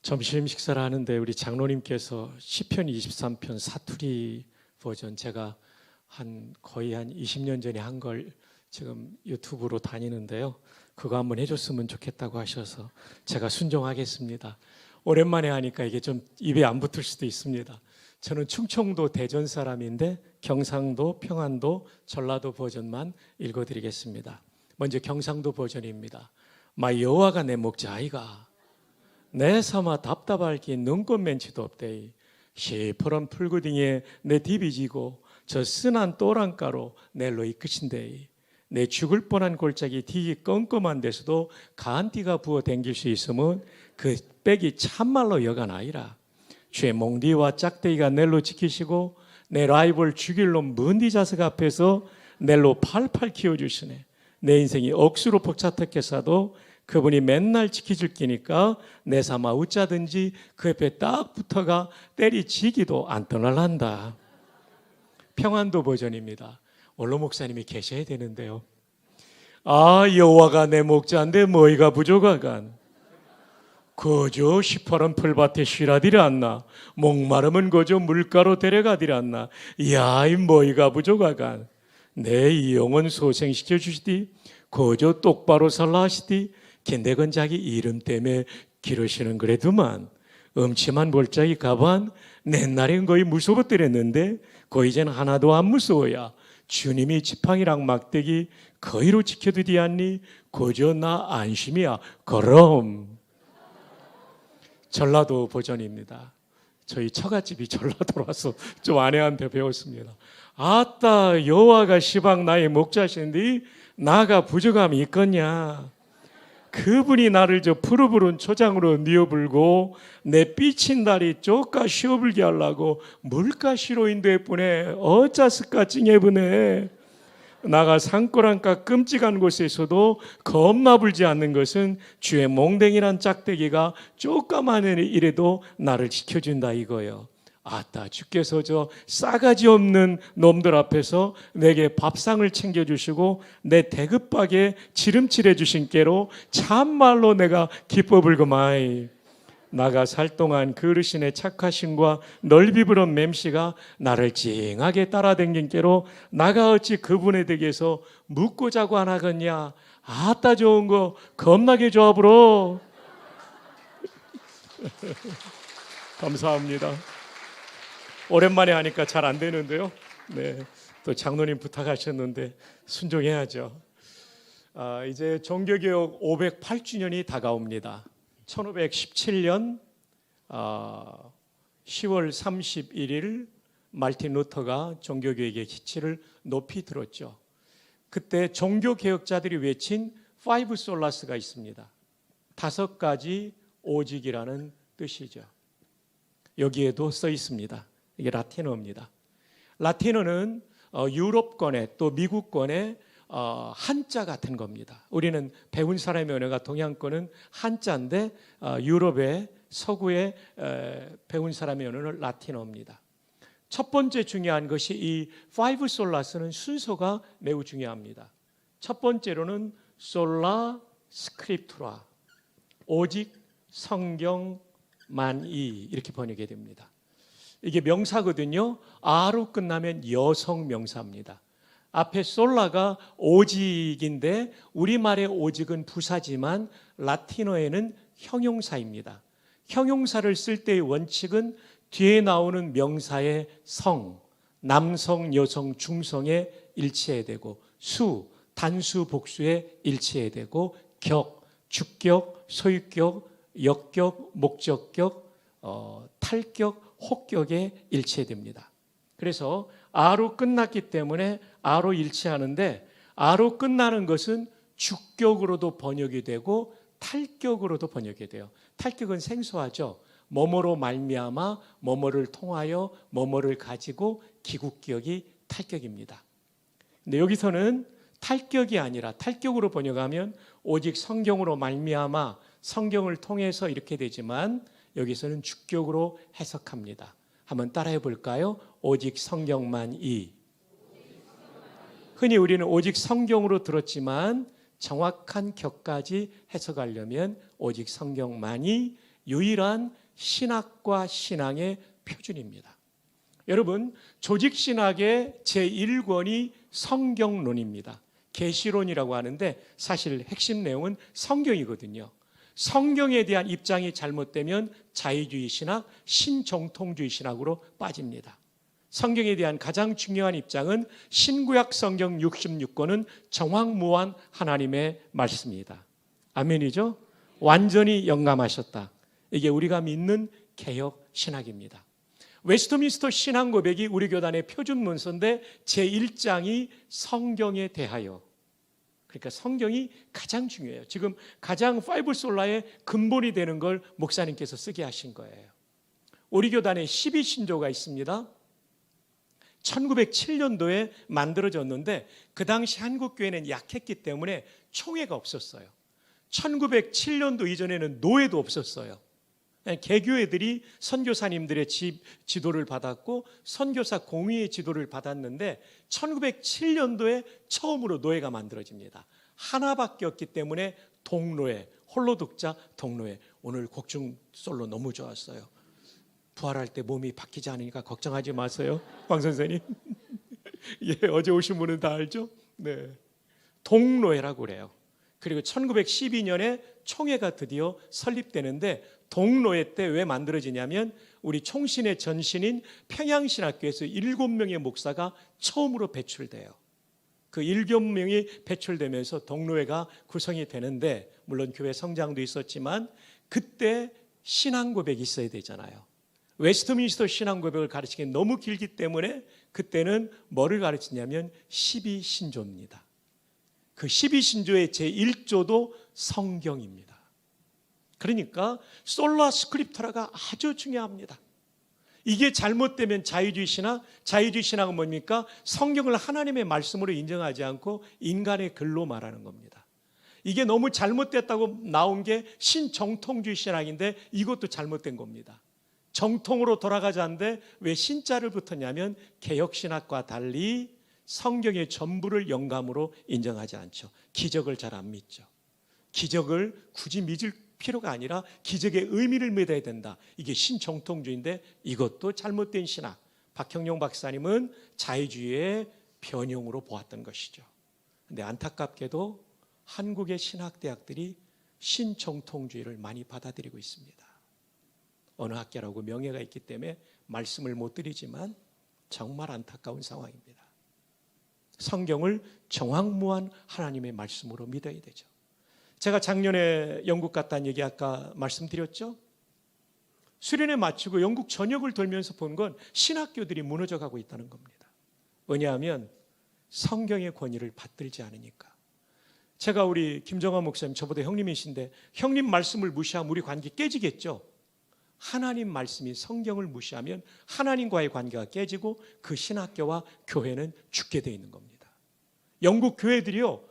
점심 식사를 하는데 우리 장로님께서 시편 23편 사투리 버전, 제가 거의 한 20년 전에 한 걸 지금 유튜브로 다니는데요, 그거 한번 해줬으면 좋겠다고 하셔서 제가 순종하겠습니다. 오랜만에 하니까 이게 좀 입에 안 붙을 수도 있습니다. 저는 충청도 대전 사람인데 경상도, 평안도, 전라도 버전만 읽어드리겠습니다. 먼저 경상도 버전입니다. 마 여호와가 내 목자 아이가 내 삼아 답답할 긴 눈꽃 멘치도 없대이. 시퍼런 풀구딩에 내 디비지고 저 쓴한 또랑가로 넬로 이끄신대이. 내 죽을 뻔한 골짜기 뒤 껌껌한 데서도 가한 띠가 부어 댕길 수 있으면 그 빽이 참말로 여간 아니라. 주의 몽디와 짝대기가 넬로 지키시고 내 라이벌 죽일 놈 먼디 자석 앞에서 넬로 팔팔 키워주시네. 내 인생이 억수로 벅차특해서도 그분이 맨날 지켜줄 끼니까 내 삼아 웃자든지 그 옆에 딱 붙어가 때리지기도 안 떠날란다. 평안도 버전입니다. 원로 목사님이 계셔야 되는데요. 아, 여호와가 내 목자인데 뭐이가 부족하간. 거저 시퍼런 풀밭에 쉬라디리 않나. 목마름은 거저 물가로 데려가디리 않나. 야, 이 뭐이가 부족하간. 내 이 영혼 소생시켜 주시디. 거저 똑바로 살라 하시디. 겐대건 자기 이름 때문에 기르시는 그래도만. 음침한 볼짝이 가반 옛날엔 거의 무서웠더랬는데 거의 이젠 하나도 안 무서워야. 주님이 지팡이랑 막대기 거의로 지켜두디 않니. 거저 나 안심이야. 그럼. 전라도 버전입니다. 저희 처갓집이 전라도라서 좀 아내한테 배웠습니다. 아따, 여호와가 시방 나의 목자신데 나가 부족함이 있겠냐. 그분이 나를 저 푸르푸른 초장으로 뉘어불고 내 삐친 다리 쪼까 쉬어불게 하려고 물가시로인데 뿐에 어짜스까 찡해보네. 나가 산꼬랑가 끔찍한 곳에서도 겁나불지 않는 것은 주의 몽댕이란 짝대기가 쪼까만 이래도 나를 지켜준다 이거예요. 아따, 주께서 저 싸가지 없는 놈들 앞에서 내게 밥상을 챙겨주시고 내 대급박에 지름칠해 주신 깨로 참말로 내가 기뻐 불고마이. 나가 살 동안 그 어르신의 착하심과 넓이부런 맴씨가 나를 찡하게 따라댕긴 깨로 나가 어찌 그분의 댁에서 묵고 자고 안 하겠냐. 아따, 좋은 거 겁나게 좋아 불어. 감사합니다. 오랜만에 하니까 잘 안 되는데요. 네, 또 장로님 부탁하셨는데 순종해야죠. 이제 종교개혁 508주년이 다가옵니다. 1517년 10월 31일 말틴 루터가 종교개혁의 기치를 높이 들었죠. 그때 종교개혁자들이 외친 5 솔라스가 있습니다. 5가지 오직이라는 뜻이죠. 여기에도 써 있습니다. 이게 라틴어입니다. 라틴어는 유럽권의 또 미국권의 한자 같은 겁니다. 우리는 배운 사람의 언어가 동양권은 한자인데 유럽의 서구의 배운 사람의 언어는 라틴어입니다. 첫 번째 중요한 것이 이 5 솔라스는 순서가 매우 중요합니다. 첫 번째로는 솔라 스크립투라, 오직 성경만이, 이렇게 번역이 됩니다. 이게 명사거든요. 아로 끝나면 여성 명사입니다. 앞에 솔라가 오직인데 우리말의 오직은 부사지만 라틴어에는 형용사입니다. 형용사를 쓸 때의 원칙은 뒤에 나오는 명사의 성, 남성, 여성, 중성에 일치해야 되고, 수, 단수, 복수에 일치해야 되고, 격, 주격, 소유격, 역격, 목적격, 탈격, 혹격에 일치됩니다. 그래서 아로 끝났기 때문에 아로 일치하는데, 아로 끝나는 것은 주격으로도 번역이 되고 탈격으로도 번역이 돼요. 탈격은 생소하죠. 뭐뭐로 말미암아, 뭐뭐를 통하여, 뭐뭐를 가지고, 기국격이 탈격입니다. 근데 여기서는 탈격이 아니라 탈격으로 번역하면 오직 성경으로 말미암아, 성경을 통해서 이렇게 되지만 여기서는 주격으로 해석합니다. 한번 따라해 볼까요? 오직 성경만이. 흔히 우리는 오직 성경으로 들었지만 정확한 격까지 해석하려면 오직 성경만이 유일한 신학과 신앙의 표준입니다. 여러분, 조직신학의 제1권이 성경론입니다. 계시론이라고 하는데 사실 핵심 내용은 성경이거든요. 성경에 대한 입장이 잘못되면 자유주의 신학, 신정통주의 신학으로 빠집니다. 성경에 대한 가장 중요한 입장은 신구약 성경 66권은 정확무한 하나님의 말씀이다. 아멘이죠? 완전히 영감하셨다. 이게 우리가 믿는 개혁 신학입니다. 웨스트민스터 신앙 고백이 우리 교단의 표준 문서인데 제1장이 성경에 대하여, 그러니까 성경이 가장 중요해요. 지금 가장 파이브 솔라의 근본이 되는 걸 목사님께서 쓰게 하신 거예요. 우리 교단에 12신조가 있습니다. 1907년도에 만들어졌는데 그 당시 한국교회는 약했기 때문에 총회가 없었어요. 1907년도 이전에는 노회도 없었어요. 개교회들이 선교사님들의 지도를 받았고 선교사 공의의 지도를 받았는데 1907년도에 처음으로 노회가 만들어집니다. 하나밖에 없기 때문에 동노회, 홀로 독자 동노회. 오늘 곡중 솔로 너무 좋았어요. 부활할 때 몸이 바뀌지 않으니까 걱정하지 마세요, 황 선생님. 예, 어제 오신 분은 다 알죠? 네, 동노회라고 그래요. 그리고 1912년에 총회가 드디어 설립되는데 동노회 때 왜 만들어지냐면 우리 총신의 전신인 평양신학교에서 7명의 목사가 처음으로 배출돼요. 그 7명이 배출되면서 동노회가 구성이 되는데 물론 교회 성장도 있었지만 그때 신앙 고백이 있어야 되잖아요. 웨스트민스터 신앙 고백을 가르치기 너무 길기 때문에 그때는 뭐를 가르치냐면 12신조입니다. 그 12신조의 제1조도 성경입니다. 그러니까 솔라 스크립트라가 아주 중요합니다. 이게 잘못되면 자유주의 신학은 뭡니까? 성경을 하나님의 말씀으로 인정하지 않고 인간의 글로 말하는 겁니다. 이게 너무 잘못됐다고 나온 게 신정통주의 신학인데 이것도 잘못된 겁니다. 정통으로 돌아가자는데 왜 신자를 붙었냐면 개혁신학과 달리 성경의 전부를 영감으로 인정하지 않죠. 기적을 잘 안 믿죠. 기적을 굳이 믿을 필요가 아니라 기적의 의미를 믿어야 된다. 이게 신정통주의인데 이것도 잘못된 신학. 박형용 박사님은 자유주의의 변형으로 보았던 것이죠. 그런데 안타깝게도 한국의 신학대학들이 신정통주의를 많이 받아들이고 있습니다. 어느 학교라고 명예가 있기 때문에 말씀을 못 드리지만 정말 안타까운 상황입니다. 성경을 정확무한 하나님의 말씀으로 믿어야 되죠. 제가 작년에 영국 갔다는 얘기 아까 말씀드렸죠. 수련회 마치고 영국 전역을 돌면서 본 건 신학교들이 무너져가고 있다는 겁니다. 왜냐하면 성경의 권위를 받들지 않으니까. 제가 우리 김정환 목사님, 저보다 형님이신데 형님 말씀을 무시하면 우리 관계 깨지겠죠. 하나님 말씀이 성경을 무시하면 하나님과의 관계가 깨지고 그 신학교와 교회는 죽게 되어 있는 겁니다. 영국 교회들이요,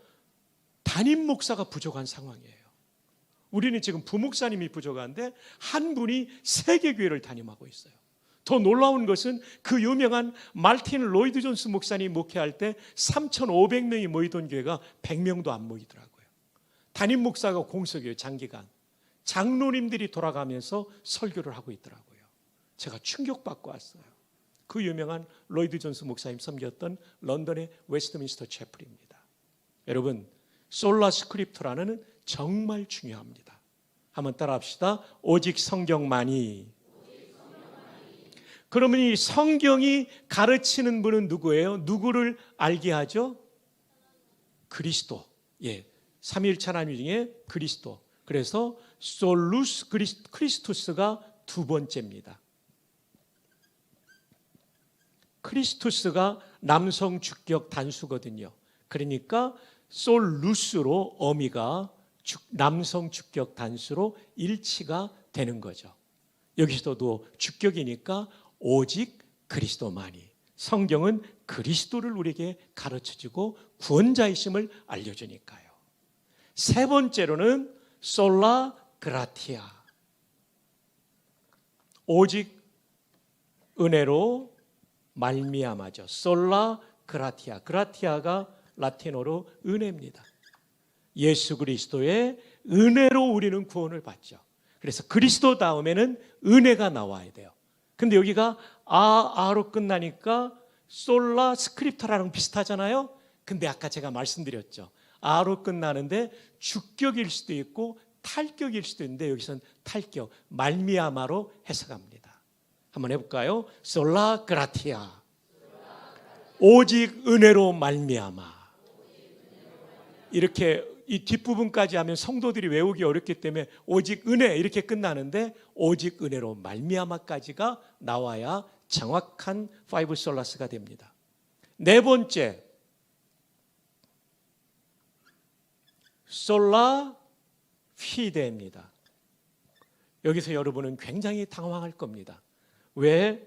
담임 목사가 부족한 상황이에요. 우리는 지금 부목사님이 부족한데 한 분이 세계교회를 담임하고 있어요. 더 놀라운 것은 그 유명한 말틴 로이드 존스 목사님 목회할 때 3,500명이 모이던 교회가 100명도 안 모이더라고요. 담임 목사가 공석이에요. 장기간. 장로님들이 돌아가면서 설교를 하고 있더라고요. 제가 충격받고 왔어요. 그 유명한 로이드 존스 목사님 섬겼던 런던의 웨스트민스터 채플입니다. 여러분, 솔라 스크립트라는 정말 중요합니다. 한번 따라합시다. 오직 성경만이. 그러면 이 성경이 가르치는 분은 누구예요? 누구를 알게 하죠? 그리스도. 예, 삼위일체 하나님 중에 그리스도. 그래서 솔루스 크리스투스가 두 번째입니다. 크리스투스가 남성 주격 단수거든요. 그러니까 솔루스로 어미가 남성 주격 단수로 일치가 되는 거죠. 여기서도 주격이니까 오직 그리스도만이. 성경은 그리스도를 우리에게 가르쳐주고 구원자이심을 알려주니까요. 세 번째로는 솔라 그라티아. 오직 은혜로 말미암아죠. 솔라 그라티아. 그라티아가 라틴어로 은혜입니다. 예수 그리스도의 은혜로 우리는 구원을 받죠. 그래서 그리스도 다음에는 은혜가 나와야 돼요. 근데 여기가 아로 끝나니까 솔라 스크립터랑 비슷하잖아요. 근데 아까 제가 말씀드렸죠. 아로 끝나는데 주격일 수도 있고 탈격일 수도 있는데 여기서는 탈격, 말미암아로 해석합니다. 한번 해볼까요? 솔라 그라티아, 오직 은혜로 말미암아. 이렇게 이 뒷부분까지 하면 성도들이 외우기 어렵기 때문에 오직 은혜 이렇게 끝나는데 오직 은혜로 말미암아까지가 나와야 정확한 파이브 솔라스가 됩니다. 네 번째, 솔라 피데입니다. 여기서 여러분은 굉장히 당황할 겁니다. 왜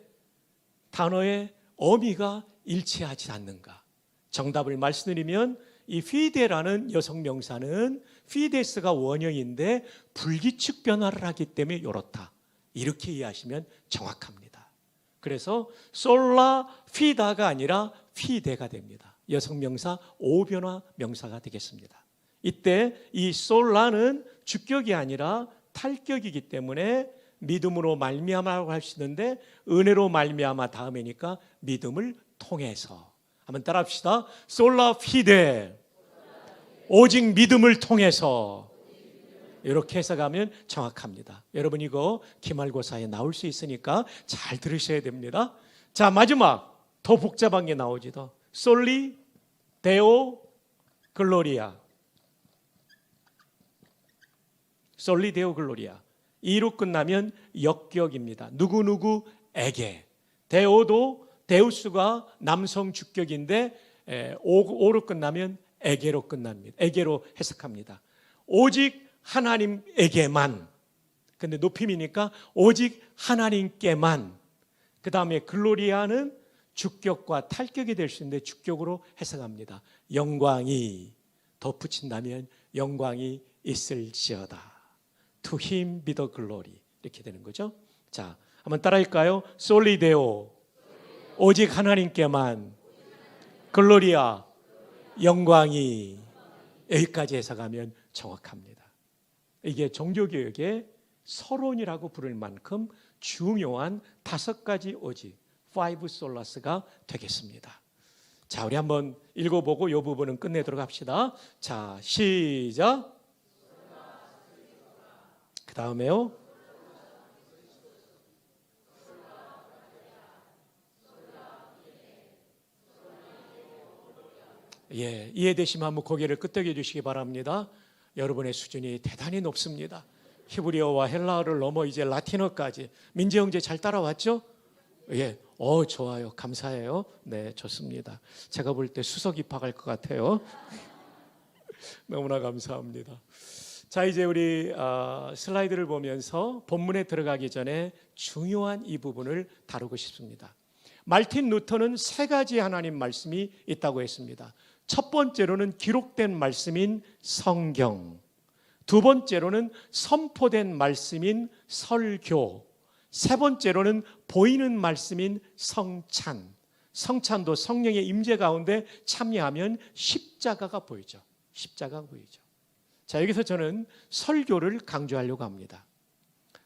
단어의 어미가 일치하지 않는가? 정답을 말씀드리면 이 피데라는 여성 명사는 피데스가 원형인데 불규칙 변화를 하기 때문에 이렇다. 이렇게 이해하시면 정확합니다. 그래서 솔라 피다가 아니라 피데가 됩니다. 여성 명사 오변화 명사가 되겠습니다. 이때 이 솔라는 주격이 아니라 탈격이기 때문에 믿음으로 말미암아라고 할 수 있는데 은혜로 말미암아 다음이니까 믿음을 통해서. 한번 따라합시다. 솔라 피데, 오직 믿음을 통해서. 이렇게 해석하면 정확합니다. 여러분 이거 기말고사에 나올 수 있으니까 잘 들으셔야 됩니다. 자, 마지막 더 복잡한 게 나오지 더. 솔리 데오 글로리아, 솔리 데오 글로리아. 이로 끝나면 역격입니다. 누구누구에게. 데오도 데우스가 남성 주격인데 오로 끝나면 에게로 끝납니다. 에게로 해석합니다. 오직 하나님에게만. 근데 높임이니까 오직 하나님께만. 그 다음에 글로리아는 주격과 탈격이 될 수 있는데 주격으로 해석합니다. 영광이, 덧붙인다면 영광이 있을지어다. To him be the glory. 이렇게 되는 거죠. 자, 한번 따라할까요? 솔리데오, 오직 하나님께만. 글로리아, 영광이. 여기까지 해석하면 정확합니다. 이게 종교개혁의 서론이라고 부를 만큼 중요한 5가지 오직, five solas가 되겠습니다. 자, 우리 한번 읽어보고 이 부분은 끝내도록 합시다. 자, 시작. 그 다음에요. 예, 이해되시면 한번 고개를 끄덕여 주시기 바랍니다. 여러분의 수준이 대단히 높습니다. 히브리어와 헬라어를 넘어 이제 라틴어까지. 민재 형제 잘 따라왔죠? 예, 좋아요. 감사해요. 네, 좋습니다. 제가 볼 때 수석 입학할 것 같아요. 너무나 감사합니다. 자, 이제 우리 슬라이드를 보면서 본문에 들어가기 전에 중요한 이 부분을 다루고 싶습니다. 말틴 루터는 3가지 하나님 말씀이 있다고 했습니다. 첫 번째로는 기록된 말씀인 성경, 두 번째로는 선포된 말씀인 설교, 세 번째로는 보이는 말씀인 성찬. 성찬도 성령의 임재 가운데 참여하면 십자가가 보이죠. 십자가가 보이죠. 자, 여기서 저는 설교를 강조하려고 합니다.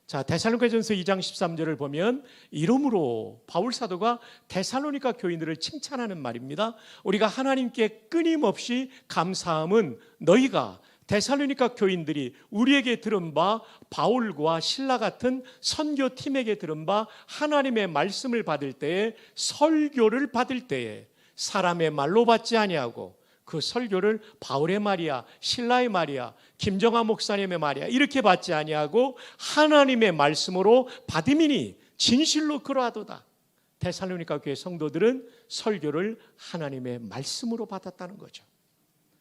자, 데살로니가전서 2장 13절을 보면 이러므로 바울 사도가 데살로니가 교인들을 칭찬하는 말입니다. 우리가 하나님께 끊임없이 감사함은 너희가 데살로니가 교인들이 우리에게 들은 바 바울과 신라 같은 선교팀에게 들은 바 하나님의 말씀을 받을 때에 설교를 받을 때에 사람의 말로 받지 아니하고 그 설교를 바울의 말이야, 신라의 말이야, 김정하 목사님의 말이야 이렇게 받지 아니하고 하나님의 말씀으로 받음이니 진실로 그러하도다. 데살로니가 교회 성도들은 설교를 하나님의 말씀으로 받았다는 거죠.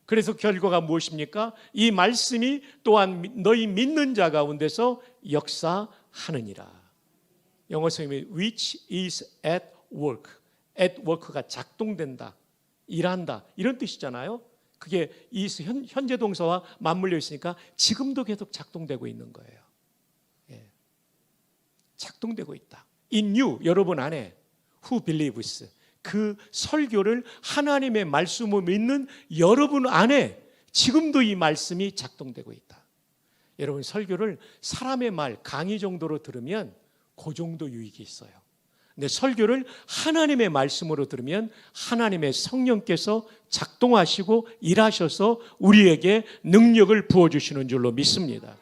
그래서 결과가 무엇입니까? 이 말씀이 또한 너희 믿는 자 가운데서 역사하느니라. 영어 성경이 which is at work. at work가 작동된다, 일한다 이런 뜻이잖아요. 그게 이 현재 동사와 맞물려 있으니까 지금도 계속 작동되고 있는 거예요. 예. 작동되고 있다. In you, 여러분 안에 who believes, 그 설교를 하나님의 말씀을 믿는 여러분 안에 지금도 이 말씀이 작동되고 있다. 여러분 설교를 사람의 말, 강의 정도로 들으면 그 정도 유익이 있어요. 근데 설교를 하나님의 말씀으로 들으면 하나님의 성령께서 작동하시고 일하셔서 우리에게 능력을 부어주시는 줄로 믿습니다.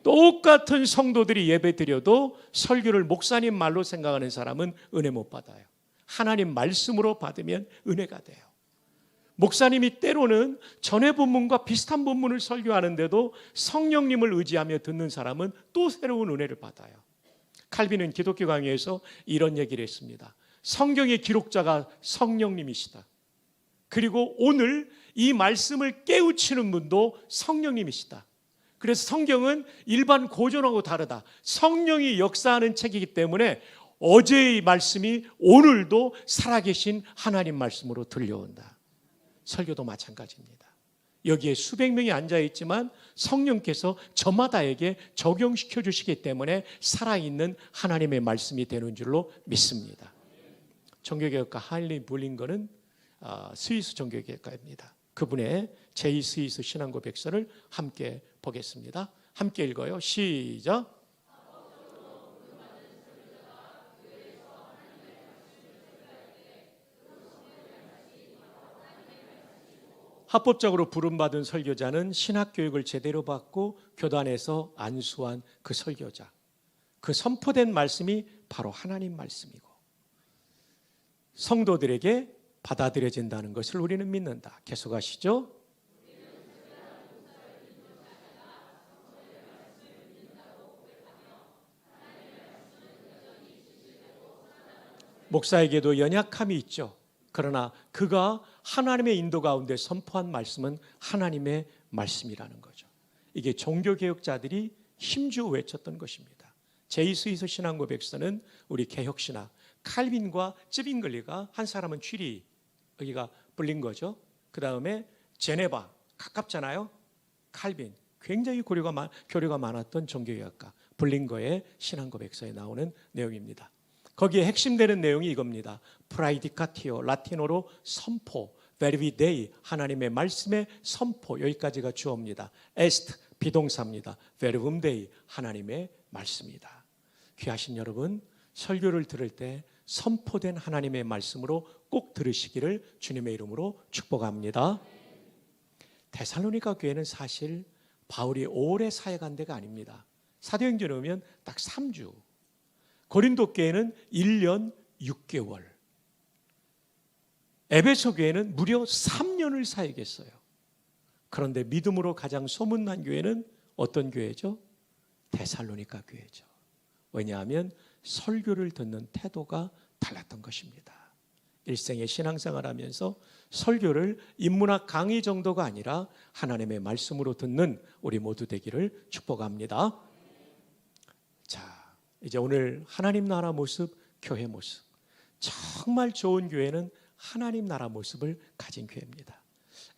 똑같은 성도들이 예배 드려도 설교를 목사님 말로 생각하는 사람은 은혜 못 받아요. 하나님 말씀으로 받으면 은혜가 돼요. 목사님이 때로는 전에 본문과 비슷한 본문을 설교하는데도 성령님을 의지하며 듣는 사람은 또 새로운 은혜를 받아요. 칼빈은 기독교 강의에서 이런 얘기를 했습니다. 성경의 기록자가 성령님이시다. 그리고 오늘 이 말씀을 깨우치는 분도 성령님이시다. 그래서 성경은 일반 고전하고 다르다. 성령이 역사하는 책이기 때문에 어제의 말씀이 오늘도 살아계신 하나님 말씀으로 들려온다. 설교도 마찬가지입니다. 여기에 수백 명이 앉아있지만 성령께서 저마다에게 적용시켜 주시기 때문에 살아있는 하나님의 말씀이 되는 줄로 믿습니다. 종교개혁가 하일리 불링거는 스위스 종교개혁가입니다. 그분의 제2스위스 신앙고백서를 함께 보겠습니다. 함께 읽어요. 시작. 합법적으로 부름받은 설교자는 신학교육을 제대로 받고 교단에서 안수한 그 설교자. 그 선포된 말씀이 바로 하나님 말씀이고 성도들에게 받아들여진다는 것을 우리는 믿는다. 계속하시죠. 목사에게도 연약함이 있죠. 그러나 그가 하나님의 인도 가운데 선포한 말씀은 하나님의 말씀이라는 거죠. 이게 종교개혁자들이 힘주어 외쳤던 것입니다. 제2스위스 신앙고백서는 우리 개혁신학 칼빈과 쯔빙글리가 한 사람은 취리 여기가 불린 거죠. 그 다음에 제네바 가깝잖아요. 칼빈 굉장히 교류가 많았던 종교개혁가 불린거의 신앙고백서에 나오는 내용입니다. 거기에 핵심되는 내용이 이겁니다. 프라이디카티오 라틴어로 선포, 베르비데이 하나님의 말씀의 선포 여기까지가 주어입니다. 에스트 비동사입니다. 베르붐 데이 하나님의 말씀이다. 귀하신 여러분 설교를 들을 때 선포된 하나님의 말씀으로 꼭 들으시기를 주님의 이름으로 축복합니다. 데살로니가 교회는 사실 바울이 오래 사역한 데가 아닙니다. 사도행전에 오면 딱 3주 고린도 교회는 1년 6개월 에베소 교회는 무려 3년을 사역했어요. 그런데 믿음으로 가장 소문난 교회는 어떤 교회죠? 데살로니가 교회죠. 왜냐하면 설교를 듣는 태도가 달랐던 것입니다. 일생의 신앙생활 하면서 설교를 인문학 강의 정도가 아니라 하나님의 말씀으로 듣는 우리 모두 되기를 축복합니다. 자, 이제 오늘 하나님 나라 모습, 교회 모습. 정말 좋은 교회는 하나님 나라 모습을 가진 교회입니다.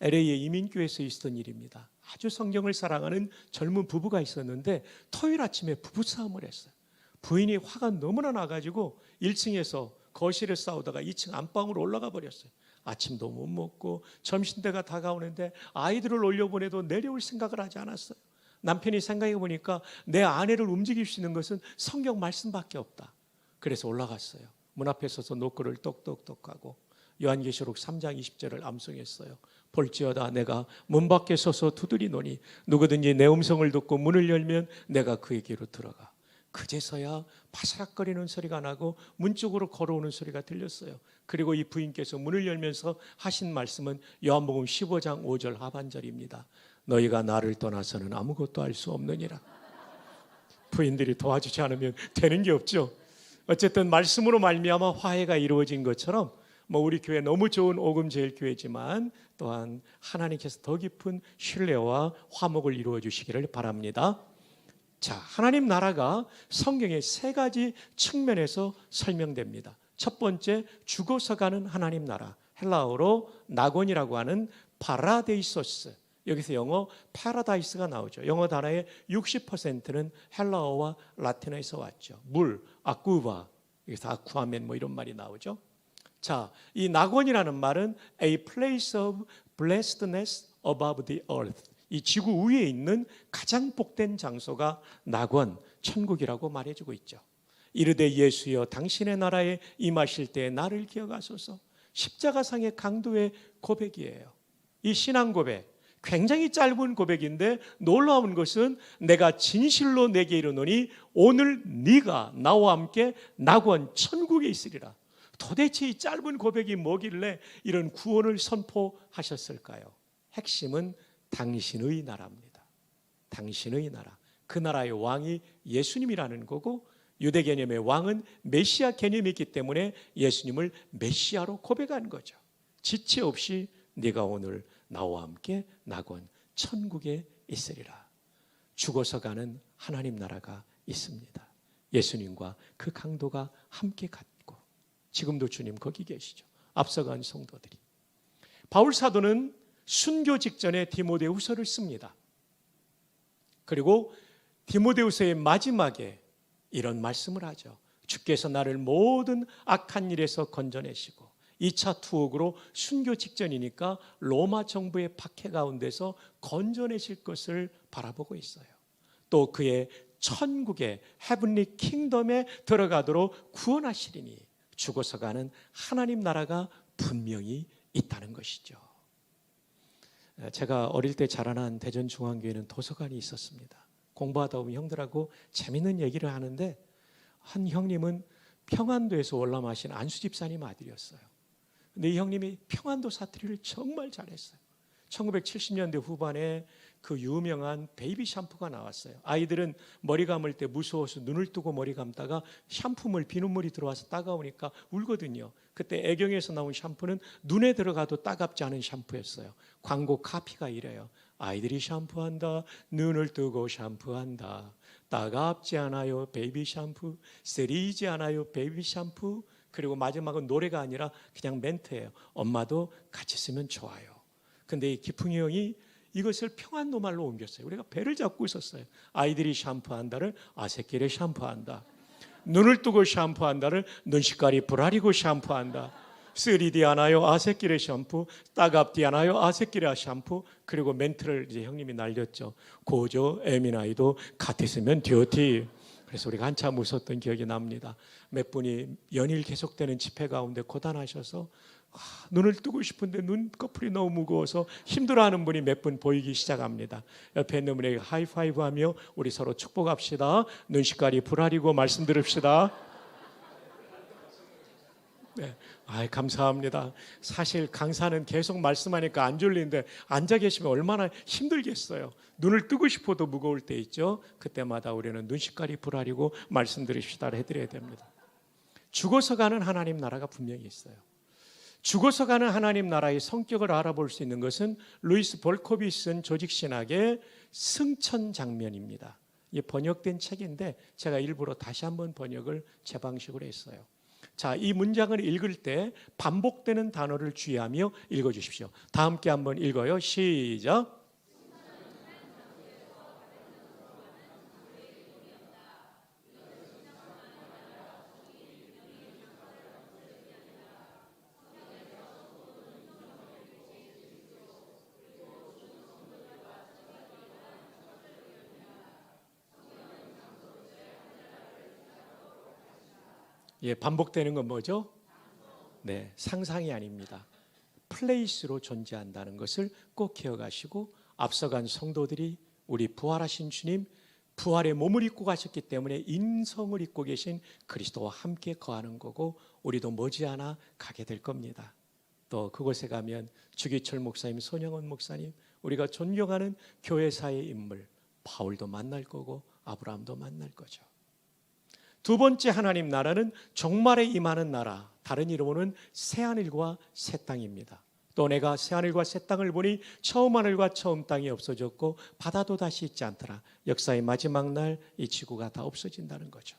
LA의 이민교회에서 있었던 일입니다. 아주 성경을 사랑하는 젊은 부부가 있었는데 토요일 아침에 부부싸움을 했어요. 부인이 화가 너무나 나가지고 1층에서 거실에 싸우다가 2층 안방으로 올라가 버렸어요. 아침도 못 먹고 점심때가 다가오는데 아이들을 올려보내도 내려올 생각을 하지 않았어요. 남편이 생각해 보니까 내 아내를 움직일 수 있는 것은 성경 말씀밖에 없다. 그래서 올라갔어요. 문 앞에 서서 노크를 똑똑똑하고 요한계시록 3장 20절을 암송했어요. 볼지어다 내가 문 밖에 서서 두드리노니 누구든지 내 음성을 듣고 문을 열면 내가 그에게로 들어가. 그제서야 바사락거리는 소리가 나고 문 쪽으로 걸어오는 소리가 들렸어요. 그리고 이 부인께서 문을 열면서 하신 말씀은 요한복음 15장 5절 하반절입니다. 너희가 나를 떠나서는 아무것도 할 수 없느니라. 부인들이 도와주지 않으면 되는 게 없죠. 어쨌든 말씀으로 말미암아 화해가 이루어진 것처럼 우리 교회 너무 좋은 오금제일교회지만 또한 하나님께서 더 깊은 신뢰와 화목을 이루어 주시기를 바랍니다. 자, 하나님 나라가 성경의 세 가지 측면에서 설명됩니다. 첫 번째, 죽어서 가는 하나님 나라. 헬라어로 낙원이라고 하는 파라데이소스. 여기서 영어 파라다이스가 나오죠. 영어 단어의 60%는 헬라어와 라틴어에서 왔죠. 물, 아쿠바. 여기서 아쿠아멘 이런 말이 나오죠. 자, 이 낙원이라는 말은 a place of blessedness above the earth. 이 지구 위에 있는 가장 복된 장소가 낙원, 천국이라고 말해주고 있죠. 이르되 예수여 당신의 나라에 임하실 때 나를 기억하소서. 십자가상의 강도의 고백이에요. 이 신앙 고백, 굉장히 짧은 고백인데 놀라운 것은 내가 진실로 내게 이르노니 오늘 네가 나와 함께 낙원 천국에 있으리라. 도대체 이 짧은 고백이 뭐길래 이런 구원을 선포하셨을까요? 핵심은 당신의 나라입니다. 당신의 나라. 그 나라의 왕이 예수님이라는 거고, 유대 개념의 왕은 메시아 개념이 있기 때문에 예수님을 메시아로 고백한 거죠. 지체 없이 네가 오늘 나와 함께 낙원 천국에 있으리라. 죽어서 가는 하나님 나라가 있습니다. 예수님과 그 강도가 함께 갔고 지금도 주님 거기 계시죠. 앞서간 성도들이. 바울 사도는 순교 직전에 디모데후서를 씁니다. 그리고 디모데후서의 마지막에 이런 말씀을 하죠. 주께서 나를 모든 악한 일에서 건져내시고 2차 투옥으로 순교 직전이니까 로마 정부의 박해 가운데서 건져내실 것을 바라보고 있어요. 또 그의 천국의 헤븐리 킹덤에 들어가도록 구원하시리니 죽어서 가는 하나님 나라가 분명히 있다는 것이죠. 제가 어릴 때 자라난 대전중앙교회는 도서관이 있었습니다. 공부하다 보면 형들하고 재밌는 얘기를 하는데 한 형님은 평안도에서 월남하신 안수 집사님 아들이었어요. 근데 이 형님이 평안도 사투리를 정말 잘했어요. 1970년대 후반에 그 유명한 베이비 샴푸가 나왔어요. 아이들은 머리 감을 때 무서워서 눈을 뜨고 머리 감다가 샴푸물, 비눗물이 들어와서 따가우니까 울거든요. 그때 애경에서 나온 샴푸는 눈에 들어가도 따갑지 않은 샴푸였어요. 광고 카피가 이래요. 아이들이 샴푸한다, 눈을 뜨고 샴푸한다. 따갑지 않아요, 베이비 샴푸. 쓰리지 않아요, 베이비 샴푸. 그리고 마지막은 노래가 아니라 그냥 멘트예요. 엄마도 같이 쓰면 좋아요. 근데 이 기풍이 형이 이것을 평안도 말로 옮겼어요. 우리가 배를 잡고 있었어요. 아이들이 샴푸한다를 아새끼를 샴푸한다. 눈을 뜨고 샴푸한다를 눈시깔이 불아리고 샴푸한다. 쓰리디 않아요, 아새끼를 샴푸. 따갑디 않아요, 아새끼를 샴푸. 그리고 멘트를 이제 형님이 날렸죠. 고조 에미나이도 같았으면 되었지. 그래서 우리가 한참 웃었던 기억이 납니다. 몇 분이 연일 계속되는 집회 가운데 고단하셔서 눈을 뜨고 싶은데 눈꺼풀이 너무 무거워서 힘들어하는 분이 몇 분 보이기 시작합니다. 옆에 있는 분에게 하이파이브하며 우리 서로 축복합시다. 눈시깔이 불아리고 말씀 들읍시다. 네, 감사합니다. 사실 강사는 계속 말씀하니까 안 졸리는데 앉아 계시면 얼마나 힘들겠어요. 눈을 뜨고 싶어도 무거울 때 있죠. 그때마다 우리는 눈시깔이 불아리고 말씀 들읍시다 해드려야 됩니다. 죽어서 가는 하나님 나라가 분명히 있어요. 죽어서 가는 하나님 나라의 성격을 알아볼 수 있는 것은 루이스 볼코비 쓴 조직신학의 승천 장면입니다. 이게 번역된 책인데 제가 일부러 다시 한번 번역을 제 방식으로 했어요. 자, 이 문장을 읽을 때 반복되는 단어를 주의하며 읽어주십시오. 다 함께 한번 읽어요. 시작. 예, 반복되는 건 뭐죠? 네, 상상이 아닙니다. 플레이스로 존재한다는 것을 꼭 기억하시고 앞서간 성도들이 우리 부활하신 주님 부활의 몸을 입고 가셨기 때문에 인성을 입고 계신 그리스도와 함께 거하는 거고 우리도 머지않아 가게 될 겁니다. 또 그곳에 가면 주기철 목사님, 손영원 목사님, 우리가 존경하는 교회사의 인물 바울도 만날 거고 아브라함도 만날 거죠. 두 번째 하나님 나라는 종말에 임하는 나라, 다른 이름으로는 새하늘과 새 땅입니다. 또 내가 새하늘과 새 땅을 보니 처음 하늘과 처음 땅이 없어졌고 바다도 다시 있지 않더라. 역사의 마지막 날 이 지구가 다 없어진다는 거죠.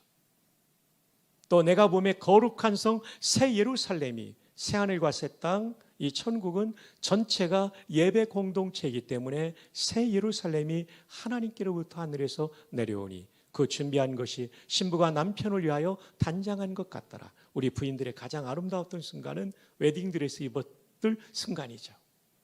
또 내가 보매 거룩한 성 새 예루살렘이 새하늘과 새 땅, 이 천국은 전체가 예배 공동체이기 때문에 새 예루살렘이 하나님께로부터 하늘에서 내려오니 그 준비한 것이 신부가 남편을 위하여 단장한 것 같더라. 우리 부인들의 가장 아름다웠던 순간은 웨딩드레스 입었을 순간이죠.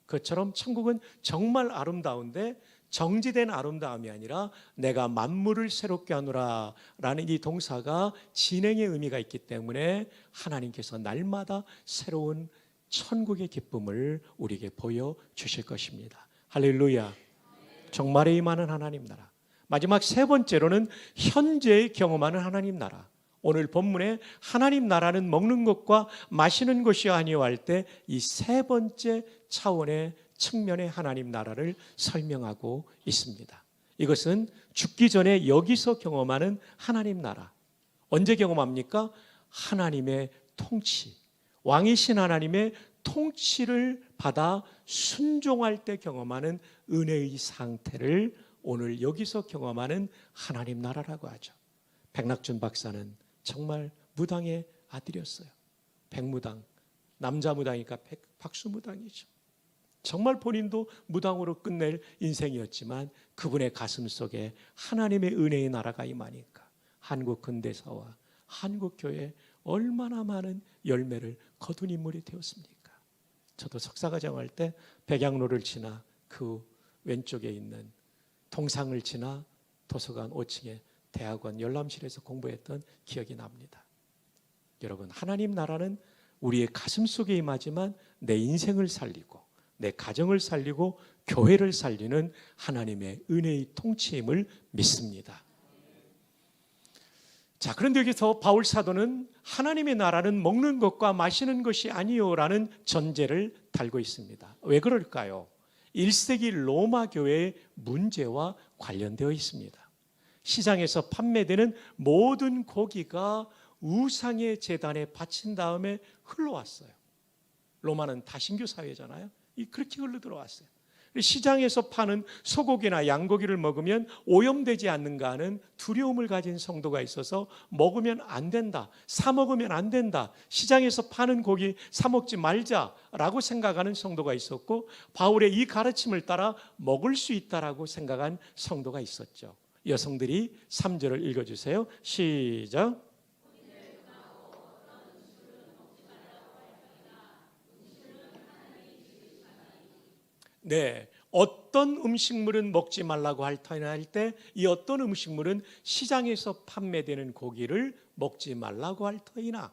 그처럼 천국은 정말 아름다운데 정지된 아름다움이 아니라 내가 만물을 새롭게 하노라 라는 이 동사가 진행의 의미가 있기 때문에 하나님께서 날마다 새로운 천국의 기쁨을 우리에게 보여주실 것입니다. 할렐루야. 정말에 임하는 하나님 나라. 마지막 세 번째로는 현재 경험하는 하나님 나라. 오늘 본문에 하나님 나라는 먹는 것과 마시는 것이 아니요 할 때 이 세 번째 차원의 측면의 하나님 나라를 설명하고 있습니다. 이것은 죽기 전에 여기서 경험하는 하나님 나라. 언제 경험합니까? 하나님의 통치, 왕이신 하나님의 통치를 받아 순종할 때 경험하는 은혜의 상태를 오늘 여기서 경험하는 하나님 나라라고 하죠. 백낙준 박사는 정말 무당의 아들이었어요. 백무당, 남자 무당이니까 박수무당이죠. 정말 본인도 무당으로 끝낼 인생이었지만 그분의 가슴 속에 하나님의 은혜의 나라가 임하니까 한국 근대사와 한국 교회에 얼마나 많은 열매를 거둔 인물이 되었습니까? 저도 석사과정 할 때 백양로를 지나 그 왼쪽에 있는 동상을 지나 도서관 5층에 대학원 열람실에서 공부했던 기억이 납니다. 여러분, 하나님 나라는 우리의 가슴 속에 임하지만 내 인생을 살리고 내 가정을 살리고 교회를 살리는 하나님의 은혜의 통치임을 믿습니다. 자, 그런데 여기서 바울 사도는 하나님의 나라는 먹는 것과 마시는 것이 아니요라는 전제를 달고 있습니다. 왜 그럴까요? 1세기 로마 교회의 문제와 관련되어 있습니다. 시장에서 판매되는 모든 고기가 우상의 제단에 바친 다음에 흘러왔어요. 로마는 다신교 사회잖아요. 그렇게 흘러 들어왔어요. 시장에서 파는 소고기나 양고기를 먹으면 오염되지 않는가 하는 두려움을 가진 성도가 있어서 먹으면 안 된다, 사 먹으면 안 된다, 시장에서 파는 고기 사 먹지 말자라고 생각하는 성도가 있었고, 바울의 이 가르침을 따라 먹을 수 있다라고 생각한 성도가 있었죠. 여성들이 3절을 읽어주세요. 시작. 네, 어떤 음식물은 먹지 말라고 할 터이나 할 때 이 어떤 음식물은 시장에서 판매되는 고기를 먹지 말라고 할 터이나,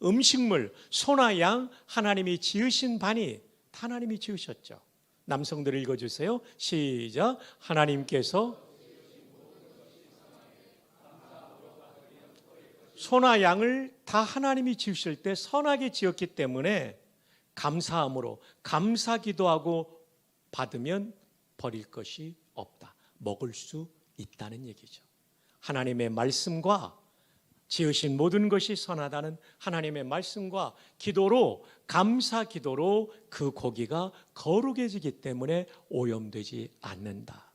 음식물, 소나 양 하나님이 지으신 바니 하나님이 지으셨죠. 남성들 읽어주세요. 시작. 하나님께서 소나 양을 다 하나님이 지으실 때 선하게 지었기 때문에 감사함으로 감사 기도하고 받으면 버릴 것이 없다. 먹을 수 있다는 얘기죠. 하나님의 말씀과 지으신 모든 것이 선하다는 하나님의 말씀과 기도로, 감사 기도로 그 고기가 거룩해지기 때문에 오염되지 않는다.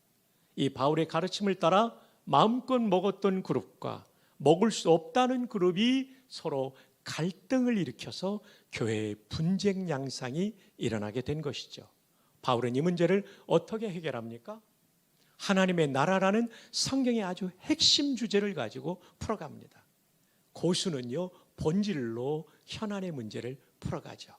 이 바울의 가르침을 따라 마음껏 먹었던 그룹과 먹을 수 없다는 그룹이 서로 갈등을 일으켜서 교회의 분쟁 양상이 일어나게 된 것이죠. 바울은 이 문제를 어떻게 해결합니까? 하나님의 나라라는 성경의 아주 핵심 주제를 가지고 풀어갑니다. 고수는요, 본질로 현안의 문제를 풀어가죠.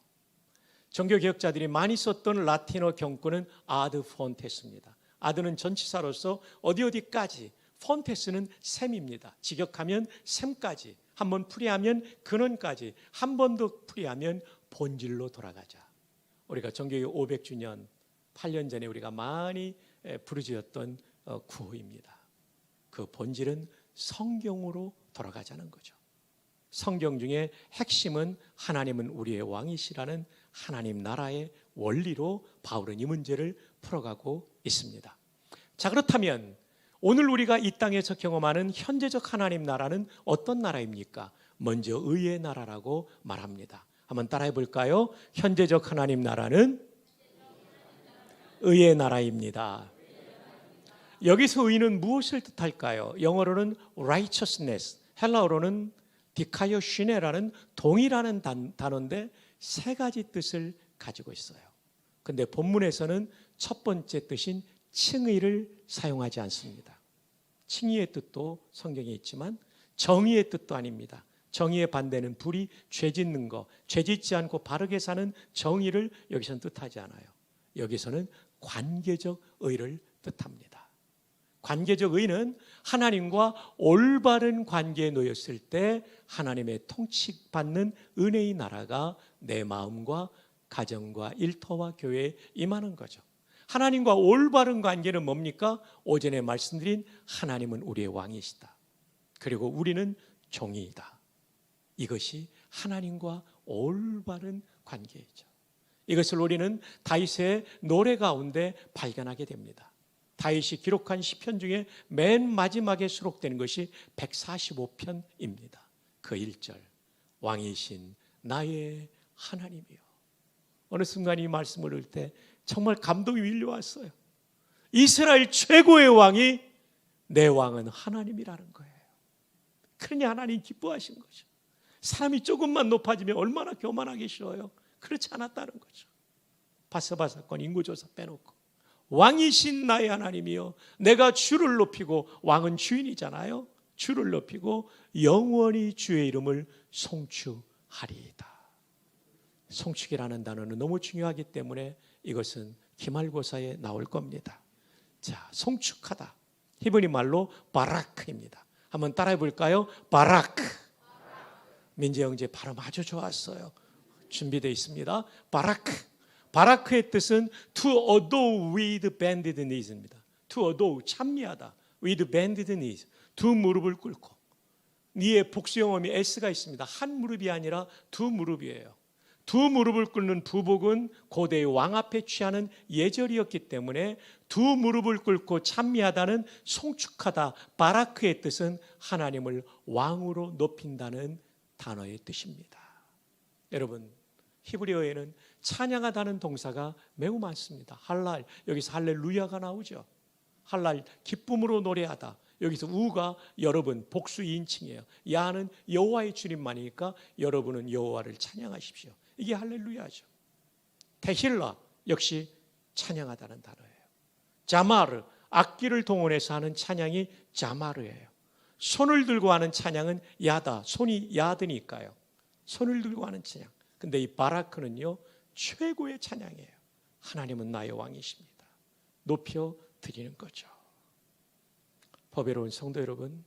종교개혁자들이 많이 썼던 라틴어 경구는 아드 폰테스입니다. 아드는 전치사로서 어디까지, 폰테스는 셈입니다. 직역하면 셈까지, 한번 풀이하면 근원까지, 한 번 더 풀이하면 본질로 돌아가자. 우리가 종교개혁 500주년 8년 전에 우리가 많이 부르짖었던 구호입니다. 그 본질은 성경으로 돌아가자는 거죠. 성경 중에 핵심은 하나님은 우리의 왕이시라는 하나님 나라의 원리로 바울은 이 문제를 풀어가고 있습니다. 자, 그렇다면 오늘 우리가 이 땅에서 경험하는 현재적 하나님 나라는 어떤 나라입니까? 먼저 의의 나라라고 말합니다. 한번 따라해 볼까요? 현재적 하나님 나라는 의의 나라입니다. 여기서 의는 무엇을 뜻할까요? 영어로는 righteousness, 헬라어로는 디카이오시네라는 동일하는 단어인데 세 가지 뜻을 가지고 있어요. 그런데 본문에서는 첫 번째 뜻인 칭의를 사용하지 않습니다. 칭의의 뜻도 성경에 있지만 정의의 뜻도 아닙니다. 정의의 반대는 불의, 죄 짓는 거, 죄 짓지 않고 바르게 사는 정의를 여기서는 뜻하지 않아요. 여기서는 관계적 의를 뜻합니다. 관계적 의는 하나님과 올바른 관계에 놓였을 때 하나님의 통치받는 은혜의 나라가 내 마음과 가정과 일터와 교회에 임하는 거죠. 하나님과 올바른 관계는 뭡니까? 오전에 말씀드린 하나님은 우리의 왕이시다. 그리고 우리는 종이다. 이것이 하나님과 올바른 관계이죠. 이것을 우리는 다윗의 노래 가운데 발견하게 됩니다. 다윗이 기록한 시편 중에 맨 마지막에 수록되는 것이 145편입니다. 그 1절, 왕이신 나의 하나님이요. 어느 순간 이 말씀을 읽을 때 정말 감동이 밀려왔어요. 이스라엘 최고의 왕이 내 왕은 하나님이라는 거예요. 그러니 하나님 기뻐하신 거죠. 사람이 조금만 높아지면 얼마나 교만하기 싫어요. 그렇지 않았다는 거죠. 바세바 사건 인구조사 빼놓고 왕이신 나의 하나님이요 내가 주를 높이고, 왕은 주인이잖아요. 주를 높이고 영원히 주의 이름을 송축하리이다. 송축이라는 단어는 너무 중요하기 때문에 이것은 기말고사에 나올 겁니다. 자, 송축하다, 히브리 말로 바라크입니다. 한번 따라해 볼까요? 바라크. 민재 형제 발음 아주 좋았어요. 준비되어 있습니다. 바라크. 바라크의 뜻은 to adore with bended knees입니다. to adore, 찬미하다. with bended knees, 두 무릎을 꿇고. 니의 복수 영어미 S가 있습니다. 한 무릎이 아니라 두 무릎이에요. 두 무릎을 꿇는 부복은 고대의 왕 앞에 취하는 예절이었기 때문에 두 무릎을 꿇고 찬미하다는 송축하다, 바라크의 뜻은 하나님을 왕으로 높인다는 단어의 뜻입니다. 여러분, 히브리어에는 찬양하다는 동사가 매우 많습니다. 할랄, 여기서 할렐루야가 나오죠. 할랄, 기쁨으로 노래하다. 여기서 우가 여러분 복수 2인칭이에요. 야는 여호와의 주님만이니까 여러분은 여호와를 찬양하십시오. 이게 할렐루야죠. 테힐라 역시 찬양하다는 단어예요. 자마르, 악기를 동원해서 하는 찬양이 자마르예요. 손을 들고 하는 찬양은 야다, 손이 야드니까요. 손을 들고 하는 찬양. 근데 이 바라크는요 최고의 찬양이에요. 하나님은 나의 왕이십니다. 높여 드리는 거죠. 법외로운 성도 여러분,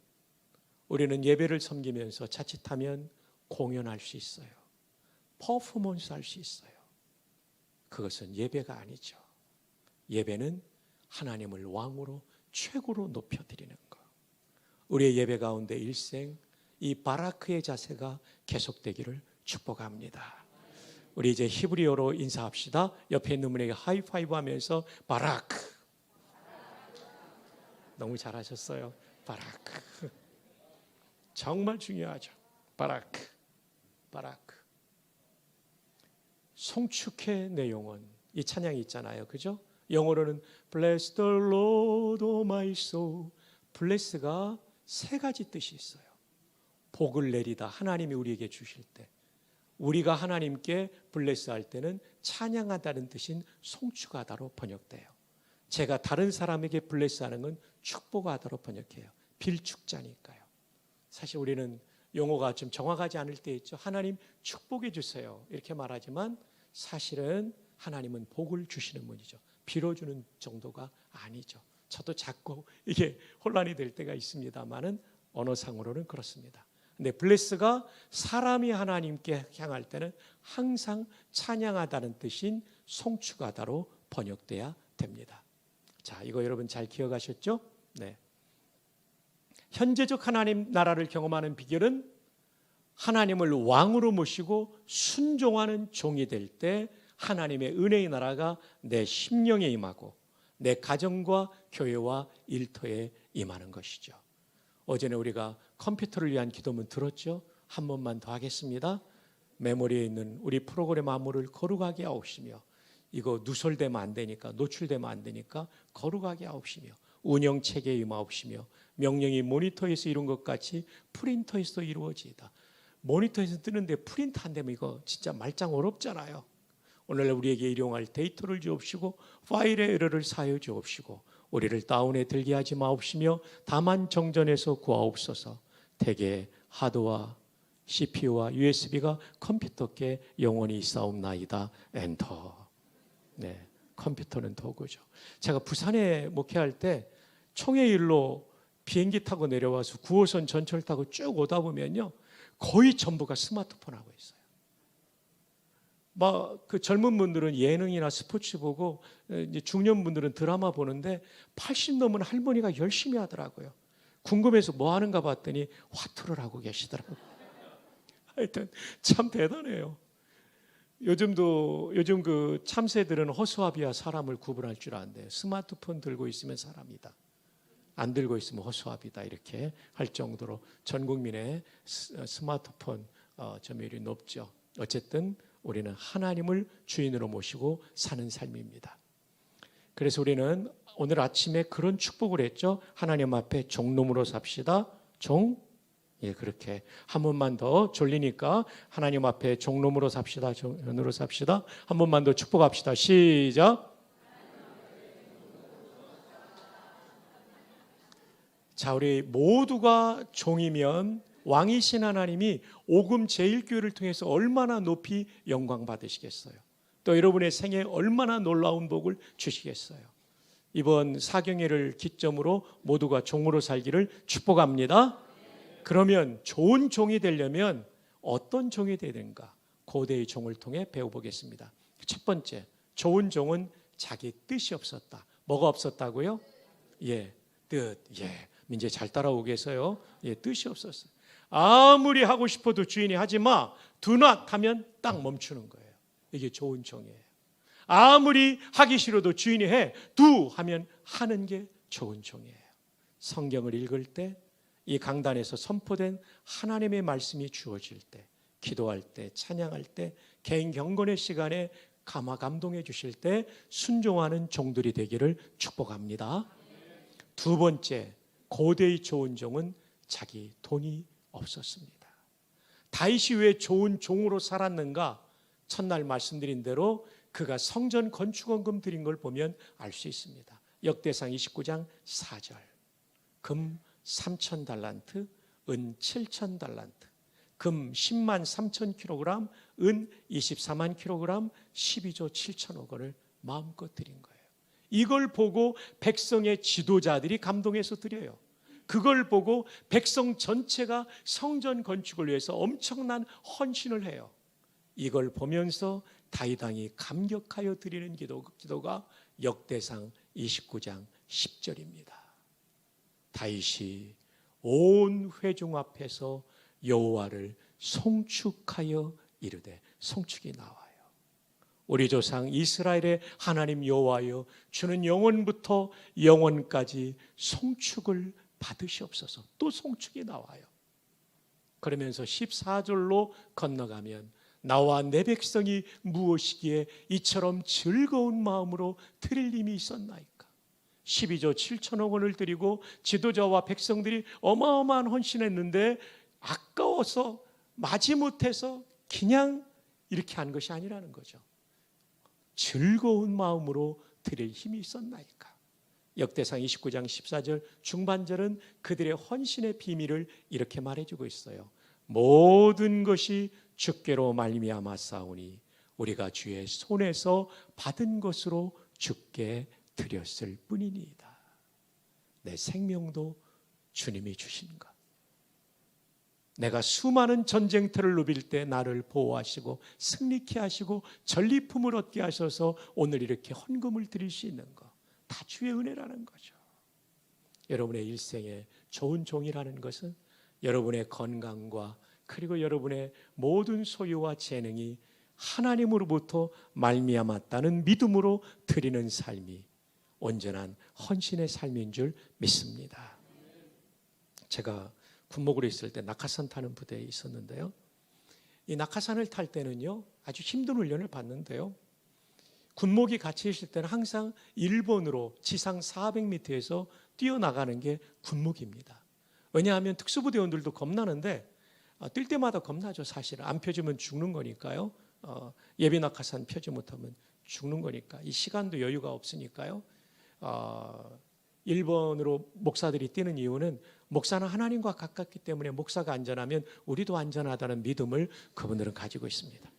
우리는 예배를 섬기면서 자칫하면 공연할 수 있어요. 퍼포먼스 할 수 있어요. 그것은 예배가 아니죠. 예배는 하나님을 왕으로 최고로 높여드리는 것. 우리의 예배 가운데 일생 이 바라크의 자세가 계속되기를 축복합니다. 우리 이제 히브리어로 인사합시다. 옆에 있는 분에게 하이파이브 하면서 바라크. 너무 잘하셨어요. 바라크. 정말 중요하죠. 바라크. 바라크. 송축의 내용은 이 찬양이 있잖아요. 그죠? 영어로는 Bless the Lord, O my soul. Bless가 세 가지 뜻이 있어요. 복을 내리다, 하나님이 우리에게 주실 때. 우리가 하나님께 블레스 할 때는 찬양하다는 뜻인 송축하다로 번역돼요. 제가 다른 사람에게 블레스 하는 건 축복하다로 번역해요. 빌축자니까요. 사실 우리는 용어가 좀 정확하지 않을 때 있죠. 하나님 축복해 주세요 이렇게 말하지만 사실은 하나님은 복을 주시는 분이죠. 빌어주는 정도가 아니죠. 저도 자꾸 이게 혼란이 될 때가 있습니다만은 언어상으로는 그렇습니다. 근데 블레스가 사람이 하나님께 향할 때는 항상 찬양하다는 뜻인 송축하다로 번역돼야 됩니다. 자, 이거 여러분 잘 기억하셨죠? 네. 현재적 하나님 나라를 경험하는 비결은 하나님을 왕으로 모시고 순종하는 종이 될 때 하나님의 은혜의 나라가 내 심령에 임하고 내 가정과 교회와 일터에 임하는 것이죠. 어제는 우리가 컴퓨터를 위한 기도문 들었죠? 한 번만 더 하겠습니다. 메모리에 있는 우리 프로그램 암호를 거룩하게 하옵시며, 이거 누설되면 안 되니까, 노출되면 안 되니까 거룩하게 하옵시며, 운영체계에 임하옵시며, 명령이 모니터에서 이룬 것 같이 프린터에서도 이루어지이다. 모니터에서 뜨는데 프린트 안 되면 이거 진짜 말짱 어렵잖아요. 오늘날 우리에게 일용할 데이터를 주옵시고 파일의 에러를 사여 주옵시고 우리를 다운에 들게 하지 마옵시며 다만 정전에서 구하옵소서. 대개 하드와 CPU와 USB가 컴퓨터께 영원히 있사옵나이다. 엔터. 네, 컴퓨터는 도구죠. 제가 부산에 목회할 때 총회일로 비행기 타고 내려와서 9호선 전철 타고 쭉 오다 보면요, 거의 전부가 스마트폰 하고 있어요. 막 그 젊은 분들은 예능이나 스포츠 보고, 이제 중년 분들은 드라마 보는데 80 넘은 할머니가 열심히 하더라고요. 궁금해서 뭐 하는가 봤더니 화투를 하고 계시더라고요. 하여튼 참 대단해요. 요즘 그 참새들은 허수아비와 사람을 구분할 줄 안대요. 스마트폰 들고 있으면 사람이다, 안 들고 있으면 허수아비다, 이렇게 할 정도로 전 국민의 스마트폰 점유율이 높죠. 어쨌든 우리는 하나님을 주인으로 모시고 사는 삶입니다. 그래서 우리는 오늘 아침에 그런 축복을 했죠. 하나님 앞에 종놈으로 삽시다. 그렇게 한 번만 더, 졸리니까 하나님 앞에 종놈으로 삽시다. 종놈으로 삽시다. 한 번만 더 축복합시다. 시작. 자, 우리 모두가 종이면 왕이신 하나님이 오금 제일교회를 통해서 얼마나 높이 영광 받으시겠어요. 또 여러분의 생에 얼마나 놀라운 복을 주시겠어요. 이번 사경회를 기점으로 모두가 종으로 살기를 축복합니다. 그러면 좋은 종이 되려면 어떤 종이 되야 되는가? 고대의 종을 통해 배워보겠습니다. 첫 번째, 좋은 종은 자기 뜻이 없었다. 뭐가 없었다고요? 뜻. 민재 잘 따라오겠어요? 뜻이 없었어요. 아무리 하고 싶어도 주인이 하지 마, do not 하면 딱 멈추는 거예요. 이게 좋은 종이에요. 아무리 하기 싫어도 주인이 해, do 하면 하는 게 좋은 종이에요. 성경을 읽을 때, 이 강단에서 선포된 하나님의 말씀이 주어질 때, 기도할 때, 찬양할 때, 개인 경건의 시간에 감동해 주실 때 순종하는 종들이 되기를 축복합니다. 두 번째, 고대의 좋은 종은 자기 돈이 없었습니다. 다윗이 왜 좋은 종으로 살았는가? 첫날 말씀드린 대로 그가 성전 건축원금 드린 걸 보면 알 수 있습니다. 역대상 29장 4절. 금 3,000달란트, 은 7,000달란트, 금 10만 3천 킬로그램, 은 24만 킬로그램, 12조 7천억 원을 마음껏 드린 거예요. 이걸 보고 백성의 지도자들이 감동해서 드려요. 그걸 보고 백성 전체가 성전 건축을 위해서 엄청난 헌신을 해요. 이걸 보면서 다윗 왕이 감격하여 드리는 기도가 역대상 29장 10절입니다. 다윗이 온 회중 앞에서 여호와를 송축하여 이르되, 송축이 나와요. 우리 조상 이스라엘의 하나님 여호와여, 주는 영원부터 영원까지 송축을 받으시옵소서. 또 송축이 나와요. 그러면서 14절로 건너가면, 나와 내 백성이 무엇이기에 이처럼 즐거운 마음으로 드릴 힘이 있었나이까. 12조 7천억 원을 드리고 지도자와 백성들이 어마어마한 헌신했는데 아까워서 마지못해서 그냥 이렇게 한 것이 아니라는 거죠. 즐거운 마음으로 드릴 힘이 있었나이까. 역대상 29장 14절 중반절은 그들의 헌신의 비밀을 이렇게 말해주고 있어요. 모든 것이 주께로 말미암았사오니 우리가 주의 손에서 받은 것으로 주께 드렸을 뿐이니이다. 내 생명도 주님이 주신 것. 내가 수많은 전쟁터를 누빌 때 나를 보호하시고 승리케 하시고 전리품을 얻게 하셔서 오늘 이렇게 헌금을 드릴 수 있는 것, 다 주의 은혜라는 거죠. 여러분의 일생에 좋은 종이라는 것은 여러분의 건강과 그리고 여러분의 모든 소유와 재능이 하나님으로부터 말미암았다는 믿음으로 드리는 삶이 온전한 헌신의 삶인 줄 믿습니다. 제가 군목으로 있을 때 낙하산 타는 부대에 있었는데요, 이 낙하산을 탈 때는요 아주 힘든 훈련을 받는데요, 군목이 같이 있을 때는 항상 일본으로 지상 400m에서 뛰어나가는 게 군목입니다. 왜냐하면 특수부대원들도 겁나는데 뛸 때마다 겁나죠. 사실 안 펴주면 죽는 거니까요. 예비 낙하산 펴지 못하면 죽는 거니까, 이 시간도 여유가 없으니까요. 1번으로 목사들이 뛰는 이유는 목사는 하나님과 가깝기 때문에 목사가 안전하면 우리도 안전하다는 믿음을 그분들은 가지고 있습니다.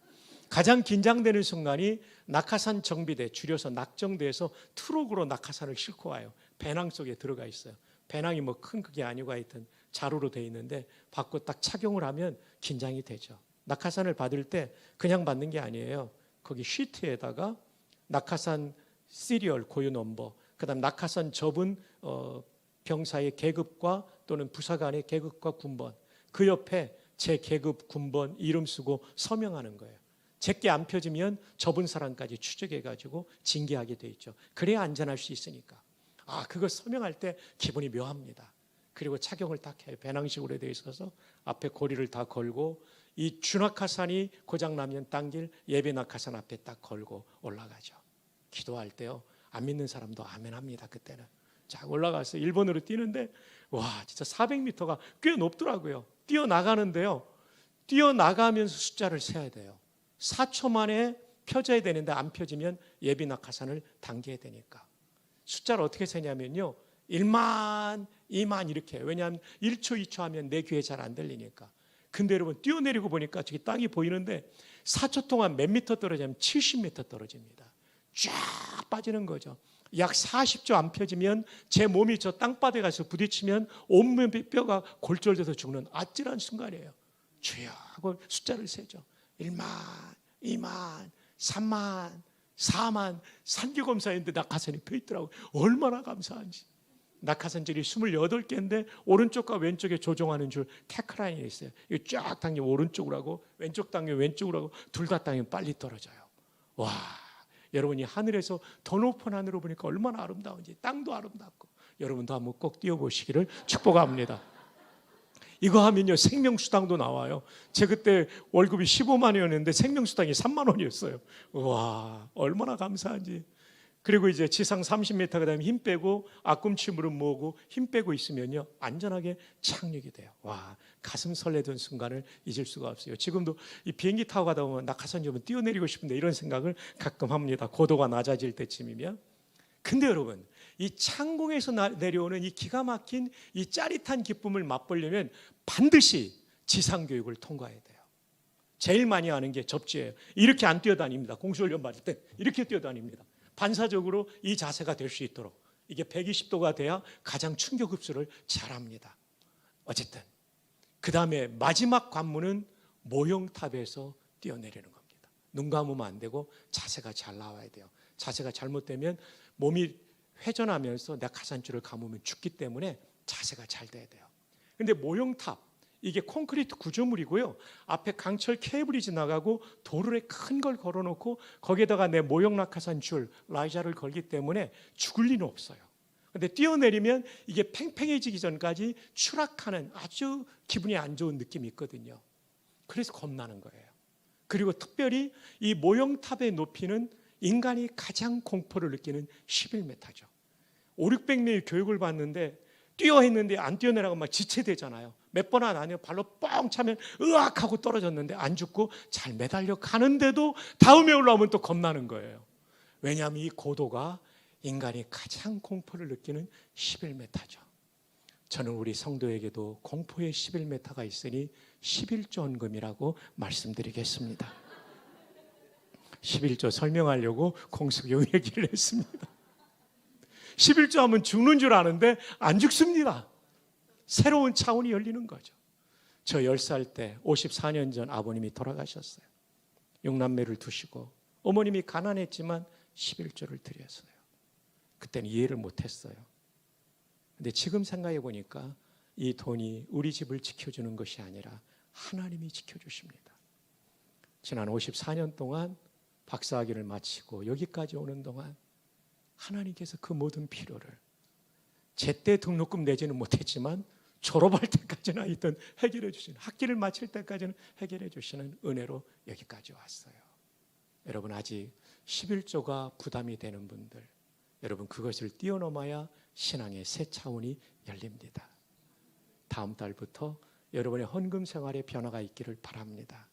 가장 긴장되는 순간이 낙하산 정비대, 줄여서 낙정대에서 트럭으로 낙하산을 싣고 와요. 배낭 속에 들어가 있어요. 배낭이 뭐 큰 그게 아니고 하여튼 자루로 돼 있는데 받고 딱 착용을 하면 긴장이 되죠. 낙하산을 받을 때 그냥 받는 게 아니에요. 거기 시트에다가 낙하산 시리얼 고유 넘버, 그다음 낙하산 접은 병사의 계급과 또는 부사관의 계급과 군번, 그 옆에 제 계급 군번 이름 쓰고 서명하는 거예요. 제게 안 펴지면 접은 사람까지 추적해가지고 징계하게 돼 있죠. 그래야 안전할 수 있으니까. 그거 서명할 때 기분이 묘합니다. 그리고 착용을 딱 해요. 배낭식으로 되어 있어서 앞에 고리를 다 걸고, 이 주낙하산이 고장나면 당길 예배 낙하산 앞에 딱 걸고 올라가죠. 기도할 때요, 안 믿는 사람도 아멘 합니다. 그때는 쫙 올라가서 1번으로 뛰는데 와, 진짜 400m가 꽤 높더라고요. 뛰어나가는데요, 뛰어나가면서 숫자를 세야 돼요. 4초 만에 펴져야 되는데 안 펴지면 예비 낙하산을 당겨야 되니까. 숫자를 어떻게 세냐면요, 1만, 2만 이렇게 해요. 왜냐하면 1초, 2초 하면 내 귀에 잘 안 들리니까. 근데 여러분, 뛰어내리고 보니까 저기 땅이 보이는데 4초 동안 몇 미터 떨어지면 70m 떨어집니다. 쫙 빠지는 거죠. 약 40초 안 펴지면 제 몸이 저 땅바닥에 가서 부딪히면 온몸 뼈가 골절돼서 죽는 아찔한 순간이에요. 주여 하고 숫자를 세죠. 1만, 2만, 3만, 4만. 산기검사인데 낙하산이 펴 있더라고요. 얼마나 감사한지. 낙하산줄이 28개인데 오른쪽과 왼쪽에 조종하는 줄 테크라인이 있어요. 이거 쫙 당기면 오른쪽으로 하고 왼쪽 당기면 왼쪽으로 하고 둘 다 당기면 빨리 떨어져요. 와, 여러분이 하늘에서 더 높은 하늘을 보니까 얼마나 아름다운지. 땅도 아름답고. 여러분도 한번 꼭 뛰어보시기를 축복합니다. 이거 하면요, 생명수당도 나와요. 제 그때 월급이 15만 원이었는데 생명수당이 3만 원이었어요. 와, 얼마나 감사한지. 그리고 이제 지상 30m 그다음에 힘 빼고 앞꿈치 무릎 모으고 힘 빼고 있으면요, 안전하게 착륙이 돼요. 와, 가슴 설레던 순간을 잊을 수가 없어요. 지금도 이 비행기 타고 가다 보면 낙하산 좀 뛰어내리고 싶은데 이런 생각을 가끔 합니다. 고도가 낮아질 때쯤이면. 근데 여러분, 이 창공에서 내려오는 이 기가 막힌 이 짜릿한 기쁨을 맛보려면 반드시 지상교육을 통과해야 돼요. 제일 많이 하는 게 접지예요. 이렇게 안 뛰어다닙니다. 공수훈련 받을 때 이렇게 뛰어다닙니다. 반사적으로 이 자세가 될 수 있도록 이게 120도가 돼야 가장 충격 흡수를 잘합니다. 어쨌든 그 다음에 마지막 관문은 모형탑에서 뛰어내리는 겁니다. 눈 감으면 안 되고 자세가 잘 나와야 돼요. 자세가 잘못되면 몸이 회전하면서 낙하산줄을 감으면 죽기 때문에 자세가 잘 돼야 돼요. 근데 모형탑, 이게 콘크리트 구조물이고요, 앞에 강철 케이블이 지나가고 도로에 큰 걸 걸어놓고 거기에다가 내 모형 낙하산 줄 라이자를 걸기 때문에 죽을 리는 없어요. 근데 뛰어내리면 이게 팽팽해지기 전까지 추락하는 아주 기분이 안 좋은 느낌이 있거든요. 그래서 겁나는 거예요. 그리고 특별히 이 모형탑의 높이는 인간이 가장 공포를 느끼는 11m죠. 500~600명의 교육을 받는데 뛰어 했는데 안 뛰어내라고 막 지체되잖아요. 몇 번 안 하면 발로 뻥 차면 으악 하고 떨어졌는데 안 죽고 잘 매달려 가는데도 다음에 올라오면 또 겁나는 거예요. 왜냐하면 이 고도가 인간이 가장 공포를 느끼는 11m죠. 저는 우리 성도에게도 공포의 11m가 있으니 11조 헌금이라고 말씀드리겠습니다. 11조 설명하려고 공수교 얘기를 했습니다. 11조 하면 죽는 줄 아는데 안 죽습니다. 새로운 차원이 열리는 거죠. 저 10살 때 54년 전 아버님이 돌아가셨어요. 6남매를 두시고 어머님이 가난했지만 11조를 드렸어요. 그때는 이해를 못했어요. 근데 지금 생각해 보니까 이 돈이 우리 집을 지켜주는 것이 아니라 하나님이 지켜주십니다. 지난 54년 동안 박사학위를 마치고 여기까지 오는 동안 하나님께서 그 모든 필요를 제때 등록금 내지는 못했지만 졸업할 때까지는 하여튼 해결해 주시는, 학기를 마칠 때까지는 해결해 주시는 은혜로 여기까지 왔어요. 여러분, 아직 11조가 부담이 되는 분들, 여러분 그것을 뛰어넘어야 신앙의 새 차원이 열립니다. 다음 달부터 여러분의 헌금 생활에 변화가 있기를 바랍니다.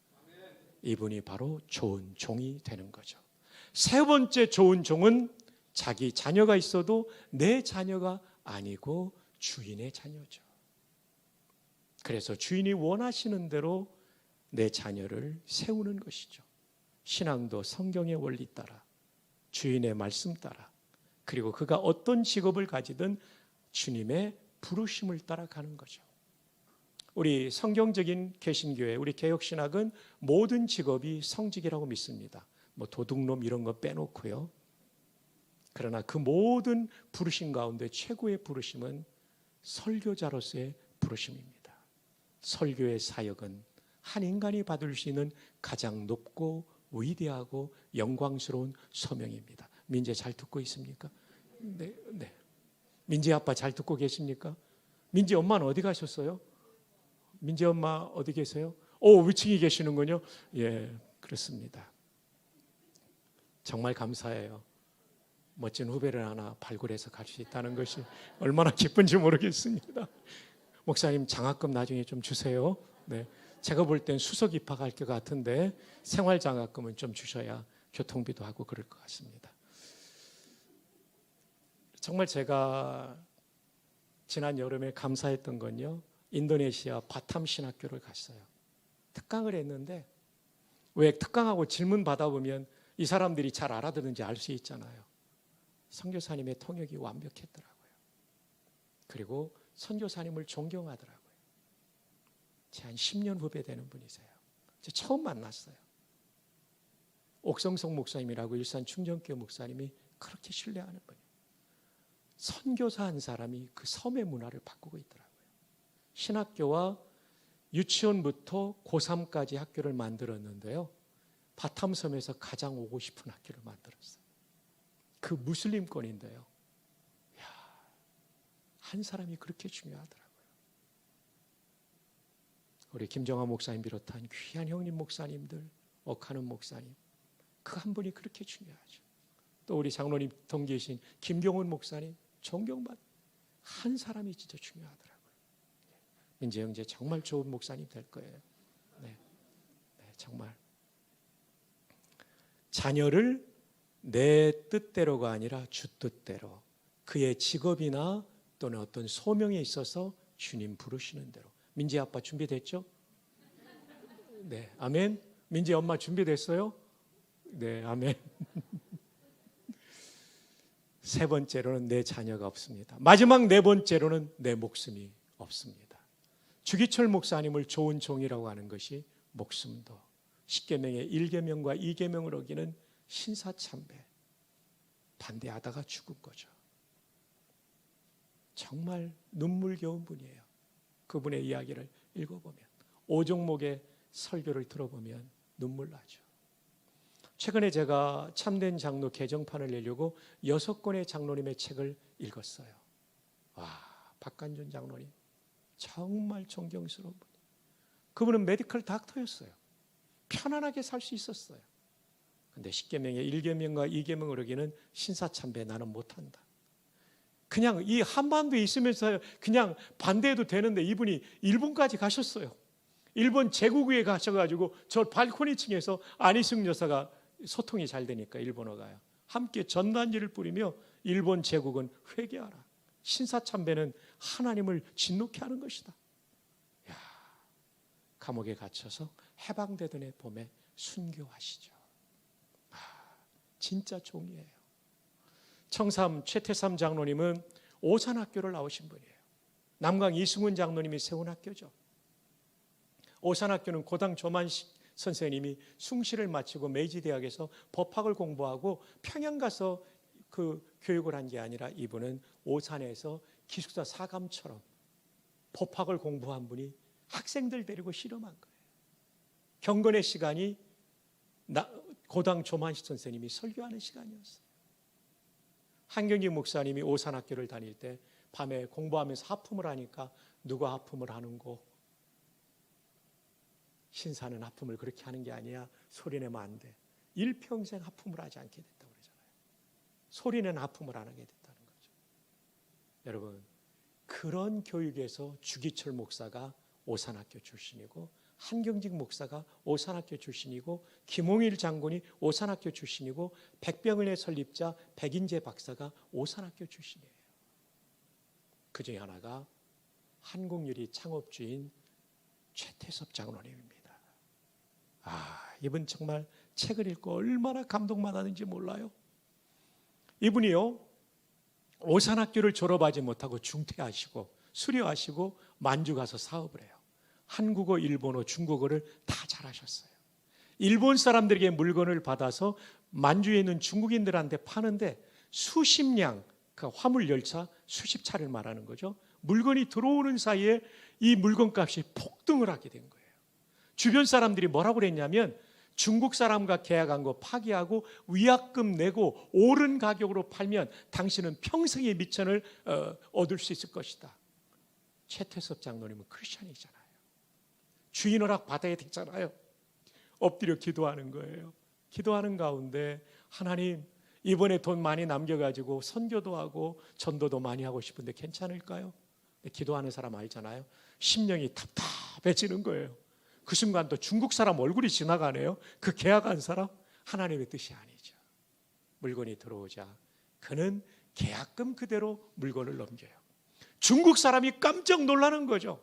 이분이 바로 좋은 종이 되는 거죠. 세 번째 좋은 종은 자기 자녀가 있어도 내 자녀가 아니고 주인의 자녀죠. 그래서 주인이 원하시는 대로 내 자녀를 세우는 것이죠. 신앙도 성경의 원리 따라, 주인의 말씀 따라, 그리고 그가 어떤 직업을 가지든 주님의 부르심을 따라가는 거죠. 우리 성경적인 개신교회, 우리 개혁신학은 모든 직업이 성직이라고 믿습니다. 뭐 도둑놈 이런 거 빼놓고요. 그러나 그 모든 부르심 가운데 최고의 부르심은 설교자로서의 부르심입니다. 설교의 사역은 한 인간이 받을 수 있는 가장 높고 위대하고 영광스러운 소명입니다. 민재 잘 듣고 있습니까? 네. 민재 아빠 잘 듣고 계십니까? 민재 엄마는 어디 가셨어요? 민재 엄마 어디 계세요? 위층에 계시는군요. 예, 그렇습니다. 정말 감사해요. 멋진 후배를 하나 발굴해서 갈 수 있다는 것이 얼마나 기쁜지 모르겠습니다. 목사님 장학금 나중에 좀 주세요. 네, 제가 볼 땐 수석 입학할 것 같은데 생활 장학금은 좀 주셔야 교통비도 하고 그럴 것 같습니다. 정말 제가 지난 여름에 감사했던 건요, 인도네시아 바탐 신학교를 갔어요. 특강을 했는데 왜 특강하고 질문 받아보면 이 사람들이 잘 알아듣는지 알 수 있잖아요. 선교사님의 통역이 완벽했더라고요. 그리고 선교사님을 존경하더라고요. 제 한 10년 후배 되는 분이세요. 제가 처음 만났어요. 옥성성 목사님이라고 일산 충정교회 목사님이 그렇게 신뢰하는 분이에요. 선교사 한 사람이 그 섬의 문화를 바꾸고 있더라고요. 신학교와 유치원부터 고3까지 학교를 만들었는데요, 바탐섬에서 가장 오고 싶은 학교를 만들었어요. 그 무슬림권인데요, 한 사람이 그렇게 중요하더라고요. 우리 김정환 목사님 비롯한 귀한 형님 목사님들, 억하는 목사님, 그 한 분이 그렇게 중요하죠. 또 우리 장로님 동기이신 김경훈 목사님, 존경받는 한 사람이 진짜 중요하더라고요. 민재 형제 정말 좋은 목사님 될 거예요. 네, 정말 자녀를 내 뜻대로가 아니라 주 뜻대로, 그의 직업이나 또는 어떤 소명에 있어서 주님 부르시는 대로. 민재 아빠 준비됐죠? 네, 아멘. 민재 엄마 준비됐어요? 네, 아멘. 세 번째로는 내 자녀가 없습니다. 마지막 네 번째로는 내 목숨이 없습니다. 주기철 목사님을 좋은 종이라고 하는 것이 목숨도, 십계명의 1계명과 2계명을 어기는 신사참배, 반대하다가 죽은 거죠. 정말 눈물겨운 분이에요. 그분의 이야기를 읽어보면, 오종목의 설교를 들어보면 눈물 나죠. 최근에 제가 참된 장로 개정판을 내려고 6권의 장로님의 책을 읽었어요. 박간준 장로님 정말 존경스러운 분. 그분은 메디컬 닥터였어요. 편안하게 살 수 있었어요. 근데 십계명의 1계명과 2계명을 어기는 신사참배 나는 못한다. 그냥 이 한반도에 있으면서 그냥 반대해도 되는데 이분이 일본까지 가셨어요. 일본 제국에 가셔가지고 저 발코니 층에서 안희승 여사가 소통이 잘 되니까 일본어가요, 함께 전단지를 뿌리며 일본 제국은 회개하라. 신사참배는 하나님을 진노케 하는 것이다. 감옥에 갇혀서 해방되던 해 봄에 순교하시죠. 진짜 종이에요. 청삼 최태삼 장로님은 오산학교를 나오신 분이에요. 남강 이승훈 장로님이 세운 학교죠. 오산학교는 고당 조만식 선생님이 숭실을 마치고 메이지대학에서 법학을 공부하고 평양 가서 그 교육을 한 게 아니라 이분은 오산에서 기숙사 사감처럼 법학을 공부한 분이 학생들 데리고 실험한 거예요. 경건의 시간이 고당 조만식 선생님이 설교하는 시간이었어요. 한경직 목사님이 오산학교를 다닐 때 밤에 공부하면서 하품을 하니까 누가 하품을 하는고, 신사는 하품을 그렇게 하는 게 아니야, 소리내면 안 돼. 일평생 하품을 하지 않게 됐다고 그러잖아요. 소리는 하품을 안 하게 됐다는 거죠. 여러분, 그런 교육에서 주기철 목사가 오산학교 출신이고, 한경직 목사가 오산학교 출신이고, 김홍일 장군이 오산학교 출신이고, 백병은의 설립자 백인재 박사가 오산학교 출신이에요. 그 중에 하나가 한국유리 창업주인 최태섭 장로님입니다. 이분 정말 책을 읽고 얼마나 감동받았는지 몰라요. 이분이요, 오산학교를 졸업하지 못하고 중퇴하시고 수료하시고 만주 가서 사업을 해요. 한국어, 일본어, 중국어를 다 잘하셨어요. 일본 사람들에게 물건을 받아서 만주에 있는 중국인들한테 파는데 수십량, 그 화물 열차 수십 차를 말하는 거죠. 물건이 들어오는 사이에 이 물건값이 폭등을 하게 된 거예요. 주변 사람들이 뭐라고 그랬냐면 중국 사람과 계약한 거 파기하고 위약금 내고 오른 가격으로 팔면 당신은 평생의 미천을 얻을 수 있을 것이다. 최태섭 장로님은 크리스찬이잖아요. 주인 허락 받아야 되잖아요. 엎드려 기도하는 거예요. 기도하는 가운데 하나님, 이번에 돈 많이 남겨가지고 선교도 하고 전도도 많이 하고 싶은데 괜찮을까요? 기도하는 사람 알잖아요. 심령이 답답해지는 거예요. 그 순간 또 중국 사람 얼굴이 지나가네요. 그 계약한 사람, 하나님의 뜻이 아니죠. 물건이 들어오자 그는 계약금 그대로 물건을 넘겨요. 중국 사람이 깜짝 놀라는 거죠.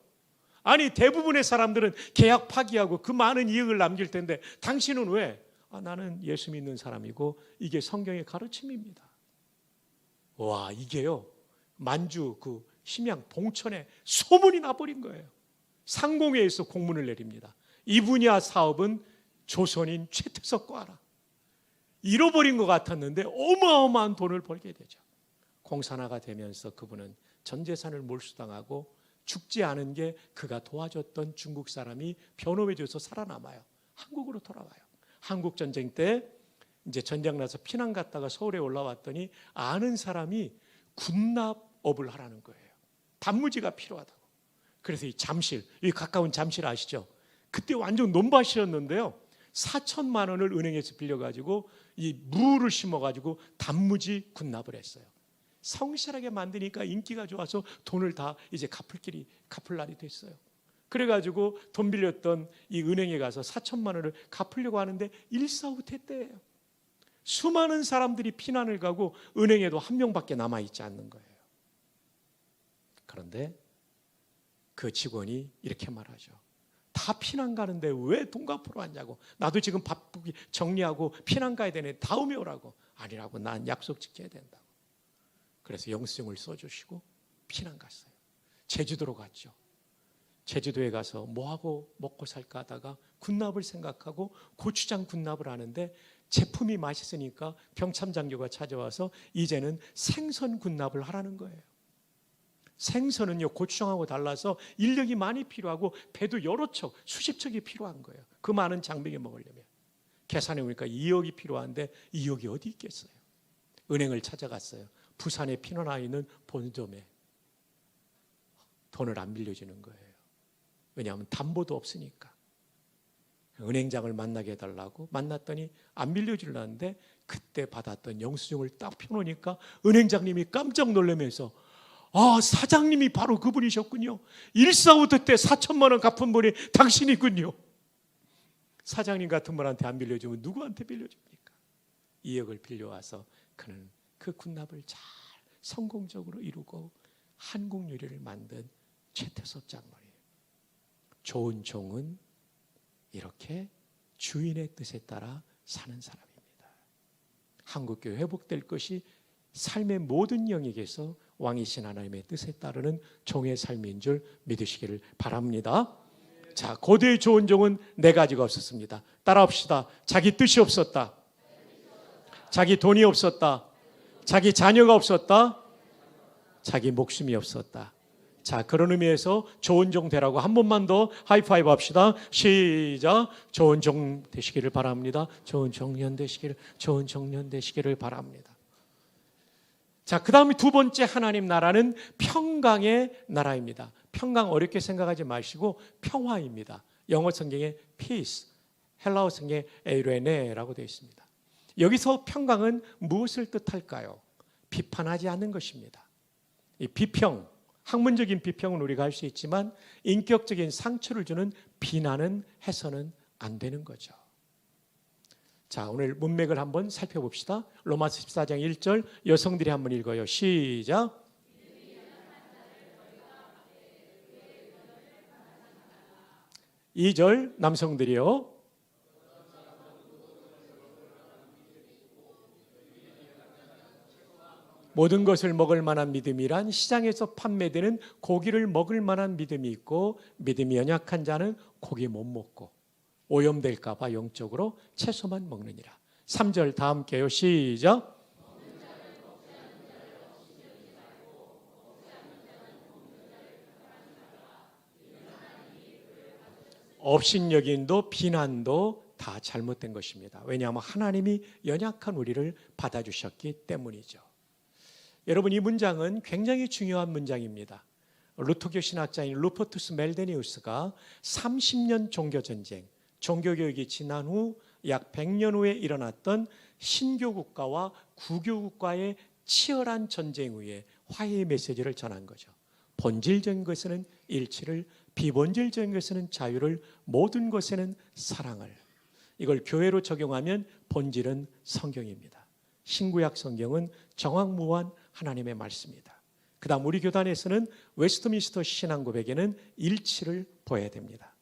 아니, 대부분의 사람들은 계약 파기하고 그 많은 이익을 남길 텐데 당신은 왜? 나는 예수 믿는 사람이고 이게 성경의 가르침입니다. 와, 이게요, 만주 그 심양 봉천에 소문이 나버린 거예요. 상공회에서 공문을 내립니다. 이 분야 사업은 조선인 최태석과 하라. 잃어버린 것 같았는데 어마어마한 돈을 벌게 되죠. 공산화가 되면서 그분은 전 재산을 몰수당하고 죽지 않은 게 그가 도와줬던 중국 사람이 변호해줘서 살아남아요. 한국으로 돌아와요. 한국 전쟁 때 이제 전쟁 나서 피난 갔다가 서울에 올라왔더니 아는 사람이 군납업을 하라는 거예요. 단무지가 필요하다고. 그래서 이 잠실, 이 가까운 잠실 아시죠? 그때 완전 논밭이었는데요. 4천만 원을 은행에서 빌려가지고 이 무를 심어가지고 단무지 군납을 했어요. 성실하게 만드니까 인기가 좋아서 돈을 다 이제 갚을 날이 됐어요. 그래가지고 돈 빌렸던 이 은행에 가서 4천만 원을 갚으려고 하는데 일사후퇴 때예요. 수많은 사람들이 피난을 가고 은행에도 한 명밖에 남아있지 않는 거예요. 그런데 그 직원이 이렇게 말하죠. 다 피난 가는데 왜 돈 갚으러 왔냐고. 나도 지금 바쁘게 정리하고 피난 가야 되네. 다음에 오라고. 아니라고, 난 약속 지켜야 된다고. 그래서 영수증을 써주시고 피난 갔어요. 제주도로 갔죠. 제주도에 가서 뭐하고 먹고 살까 하다가 군납을 생각하고 고추장 군납을 하는데 제품이 맛있으니까 병참장교가 찾아와서 이제는 생선 군납을 하라는 거예요. 생선은요, 고추장하고 달라서 인력이 많이 필요하고 배도 여러 척, 수십 척이 필요한 거예요. 그 많은 장병이 먹으려면. 계산해 보니까 2억이 필요한데 2억이 어디 있겠어요. 은행을 찾아갔어요. 부산에 피난와 있는 본점에 돈을 안 빌려주는 거예요. 왜냐하면 담보도 없으니까. 은행장을 만나게 해달라고 만났더니 안 빌려주려는데 그때 받았던 영수증을 딱 펴놓으니까 은행장님이 깜짝 놀라면서 사장님이 바로 그분이셨군요. 145대 때 4천만 원 갚은 분이 당신이군요. 사장님 같은 분한테 안 빌려주면 누구한테 빌려줍니까? 2억을 빌려와서 그는 그 군납을 잘 성공적으로 이루고 한국 요리를 만든 최태섭 장로님. 좋은 종은 이렇게 주인의 뜻에 따라 사는 사람입니다. 한국교회 회복될 것이 삶의 모든 영역에서 왕이신 하나님의 뜻에 따르는 종의 삶인 줄 믿으시기를 바랍니다. 자, 고대의 좋은 종은 4가지가 없었습니다. 따라합시다. 자기 뜻이 없었다. 자기 돈이 없었다. 자기 자녀가 없었다. 자기 목숨이 없었다. 자, 그런 의미에서 좋은 종 되라고 한 번만 더 하이파이브 합시다. 시작. 좋은 종 되시기를 바랍니다. 좋은 청년 되시기를 바랍니다. 자, 그 다음에 두 번째 하나님 나라는 평강의 나라입니다. 평강 어렵게 생각하지 마시고 평화입니다. 영어 성경에 peace, 헬라어 성경에 에이레네라고 되어 있습니다. 여기서 평강은 무엇을 뜻할까요? 비판하지 않는 것입니다. 이 비평, 학문적인 비평은 우리가 할 수 있지만 인격적인 상처를 주는 비난은 해서는 안 되는 거죠. 자, 오늘 문맥을 한번 살펴봅시다. 로마서 14장 1절 여성들이 한번 읽어요. 시작. 2절 남성들이요. 모든 것을 먹을 만한 믿음이란 시장에서 판매되는 고기를 먹을 만한 믿음이 있고, 믿음이 연약한 자는 고기 못 먹고 오염될까 봐 영적으로 채소만 먹느니라. 3절 다 함께요. 시작. 업신여김도 비난도 다 잘못된 것입니다. 왜냐하면 하나님이 연약한 우리를 받아주셨기 때문이죠. 여러분, 이 문장은 굉장히 중요한 문장입니다. 루터교 신학자인 루퍼투스 멜데니우스가 30년 종교전쟁, 종교교육이 지난 후 약 100년 후에 일어났던 신교국가와 구교국가의 치열한 전쟁 후에 화해의 메시지를 전한 거죠. 본질적인 것에는 일치를, 비본질적인 것에는 자유를, 모든 것에는 사랑을. 이걸 교회로 적용하면 본질은 성경입니다. 신구약 성경은 정확무한 하나님의 말씀이다. 그 다음 우리 교단에서는 웨스트민스터 신앙고백에는 일치를 보여야 됩니다.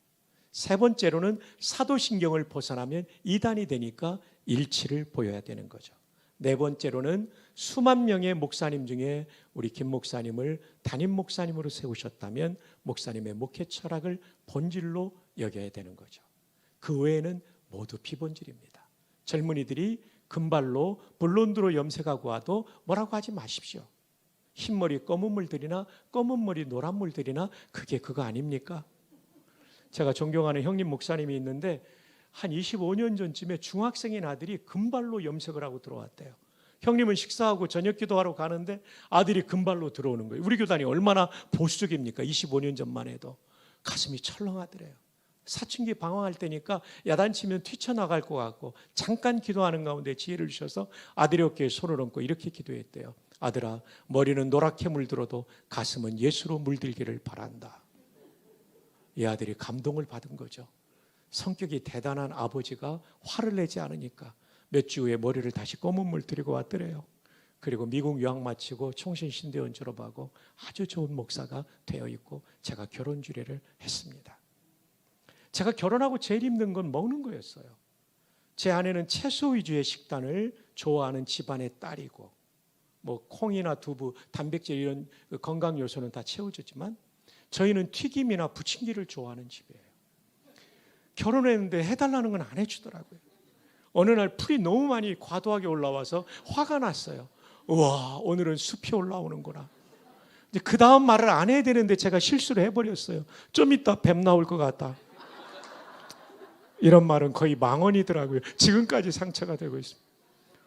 세 번째로는 사도신경을 벗어나면 이단이 되니까 일치를 보여야 되는 거죠. 네 번째로는 수만 명의 목사님 중에 우리 김 목사님을 담임 목사님으로 세우셨다면 목사님의 목회 철학을 본질로 여겨야 되는 거죠. 그 외에는 모두 비본질입니다. 젊은이들이 금발로 블론드로 염색하고 와도 뭐라고 하지 마십시오. 흰머리 검은 물들이나 검은 머리 노란 물들이나 그게 그거 아닙니까? 제가 존경하는 형님 목사님이 있는데 한 25년 전쯤에 중학생인 아들이 금발로 염색을 하고 들어왔대요. 형님은 식사하고 저녁 기도하러 가는데 아들이 금발로 들어오는 거예요. 우리 교단이 얼마나 보수적입니까? 25년 전만 해도. 가슴이 철렁하더래요. 사춘기 방황할 때니까 야단치면 뛰쳐나갈 것 같고, 잠깐 기도하는 가운데 지혜를 주셔서 아들의 어깨에 손을 얹고 이렇게 기도했대요. 아들아, 머리는 노랗게 물들어도 가슴은 예수로 물들기를 바란다. 이 아들이 감동을 받은 거죠. 성격이 대단한 아버지가 화를 내지 않으니까 몇 주 후에 머리를 다시 검은 물 들이고 왔더래요. 그리고 미국 유학 마치고 총신신대원 졸업하고 아주 좋은 목사가 되어 있고, 제가 결혼 주례를 했습니다. 제가 결혼하고 제일 힘든 건 먹는 거였어요. 제 아내는 채소 위주의 식단을 좋아하는 집안의 딸이고, 뭐 콩이나 두부, 단백질 이런 건강 요소는 다 채워줬지만 저희는 튀김이나 부침개를 좋아하는 집이에요. 결혼했는데 해달라는 건 안 해주더라고요. 어느 날 풀이 너무 많이 과도하게 올라와서 화가 났어요. 우와, 오늘은 숲이 올라오는구나. 이제 그 다음 말을 안 해야 되는데 제가 실수를 해버렸어요. 좀 이따 뱀 나올 것 같다. 이런 말은 거의 망언이더라고요. 지금까지 상처가 되고 있습니다.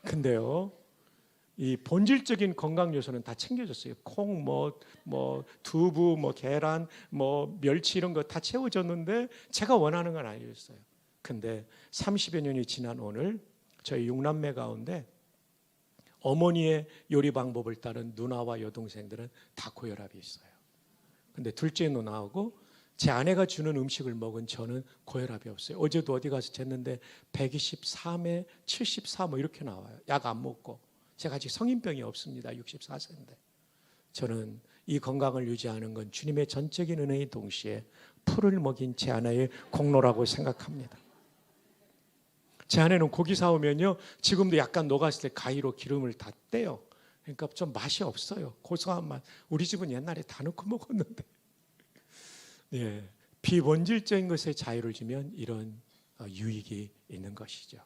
근데요, 이 본질적인 건강 요소는 다 챙겨줬어요. 콩, 두부, 계란, 멸치 이런 거 다 채워줬는데 제가 원하는 건 아니었어요. 근데 30여 년이 지난 오늘 저희 6남매 가운데 어머니의 요리 방법을 따른 누나와 여동생들은 다 고혈압이 있어요. 근데 둘째 누나하고 제 아내가 주는 음식을 먹은 저는 고혈압이 없어요. 어제도 어디 가서 쟀는데 123에 74 이렇게 나와요. 약 안 먹고. 제가 아직 성인병이 없습니다. 64세인데. 저는 이 건강을 유지하는 건 주님의 전적인 은혜의 동시에 풀을 먹인 제 아내의 공로라고 생각합니다. 제 아내는 고기 사오면요, 지금도 약간 녹았을 때 가위로 기름을 다 떼요. 그러니까 좀 맛이 없어요. 고소한 맛. 우리 집은 옛날에 다 넣고 먹었는데. 예, 비본질적인 것에 자유를 주면 이런 유익이 있는 것이죠.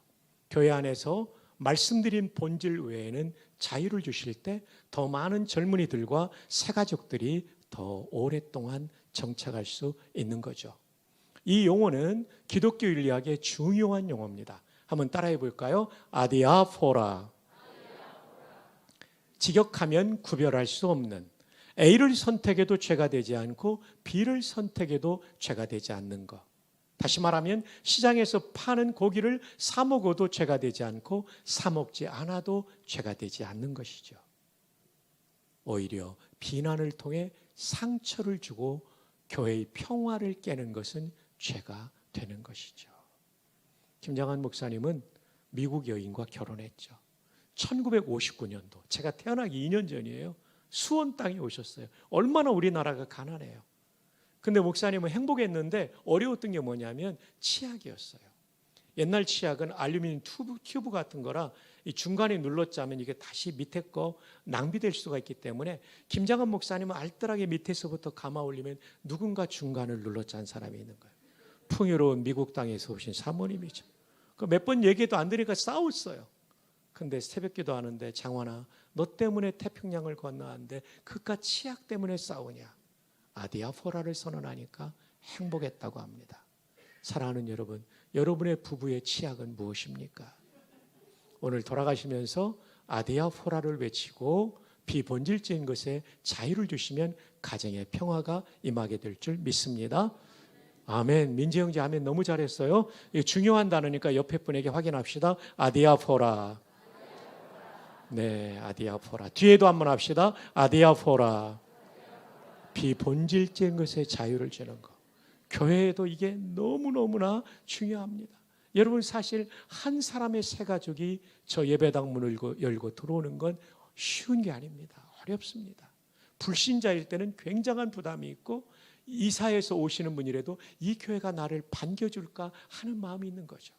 교회 안에서 말씀드린 본질 외에는 자유를 주실 때 더 많은 젊은이들과 새 가족들이 더 오랫동안 정착할 수 있는 거죠. 이 용어는 기독교 윤리학의 중요한 용어입니다. 한번 따라해 볼까요? 아디아포라. 직역하면 구별할 수 없는, A를 선택해도 죄가 되지 않고 B를 선택해도 죄가 되지 않는 것. 다시 말하면 시장에서 파는 고기를 사 먹어도 죄가 되지 않고 사 먹지 않아도 죄가 되지 않는 것이죠. 오히려 비난을 통해 상처를 주고 교회의 평화를 깨는 것은 죄가 되는 것이죠. 김장한 목사님은 미국 여인과 결혼했죠. 1959년도, 제가 태어나기 2년 전이에요. 수원 땅에 오셨어요. 얼마나 우리나라가 가난해요. 근데 목사님은 행복했는데 어려웠던 게 뭐냐면 치약이었어요. 옛날 치약은 알루미늄 튜브 같은 거라 이 중간에 눌렀자면 이게 다시 밑에 거 낭비될 수가 있기 때문에 김장한 목사님은 알뜰하게 밑에서부터 감아 올리면 누군가 중간을 눌렀자는 사람이 있는 거예요. 풍요로운 미국 땅에서 오신 사모님이죠. 몇 번 얘기해도 안 되니까 싸웠어요. 근데 새벽기도 하는데 장환아, 너 때문에 태평양을 건너왔는데 그깟 치약 때문에 싸우냐? 아디아포라를 선언하니까 행복했다고 합니다. 사랑하는 여러분, 여러분의 부부의 치약은 무엇입니까? 오늘 돌아가시면서 아디아포라를 외치고 비본질적인 것에 자유를 주시면 가정의 평화가 임하게 될 줄 믿습니다. 아멘. 민재 형제 아멘 너무 잘했어요. 이거 중요한 단어니까 옆에 분에게 확인합시다. 아디아포라. 네, 아디아포라. 뒤에도 한번 합시다. 아디아포라. 비본질적인 것에 자유를 주는 것. 교회에도 이게 너무너무나 중요합니다. 여러분, 사실 한 사람의 새 가족이 저 예배당 문을 열고 들어오는 건 쉬운 게 아닙니다. 어렵습니다. 불신자일 때는 굉장한 부담이 있고 이사해서 오시는 분이라도 이 교회가 나를 반겨줄까 하는 마음이 있는 거죠.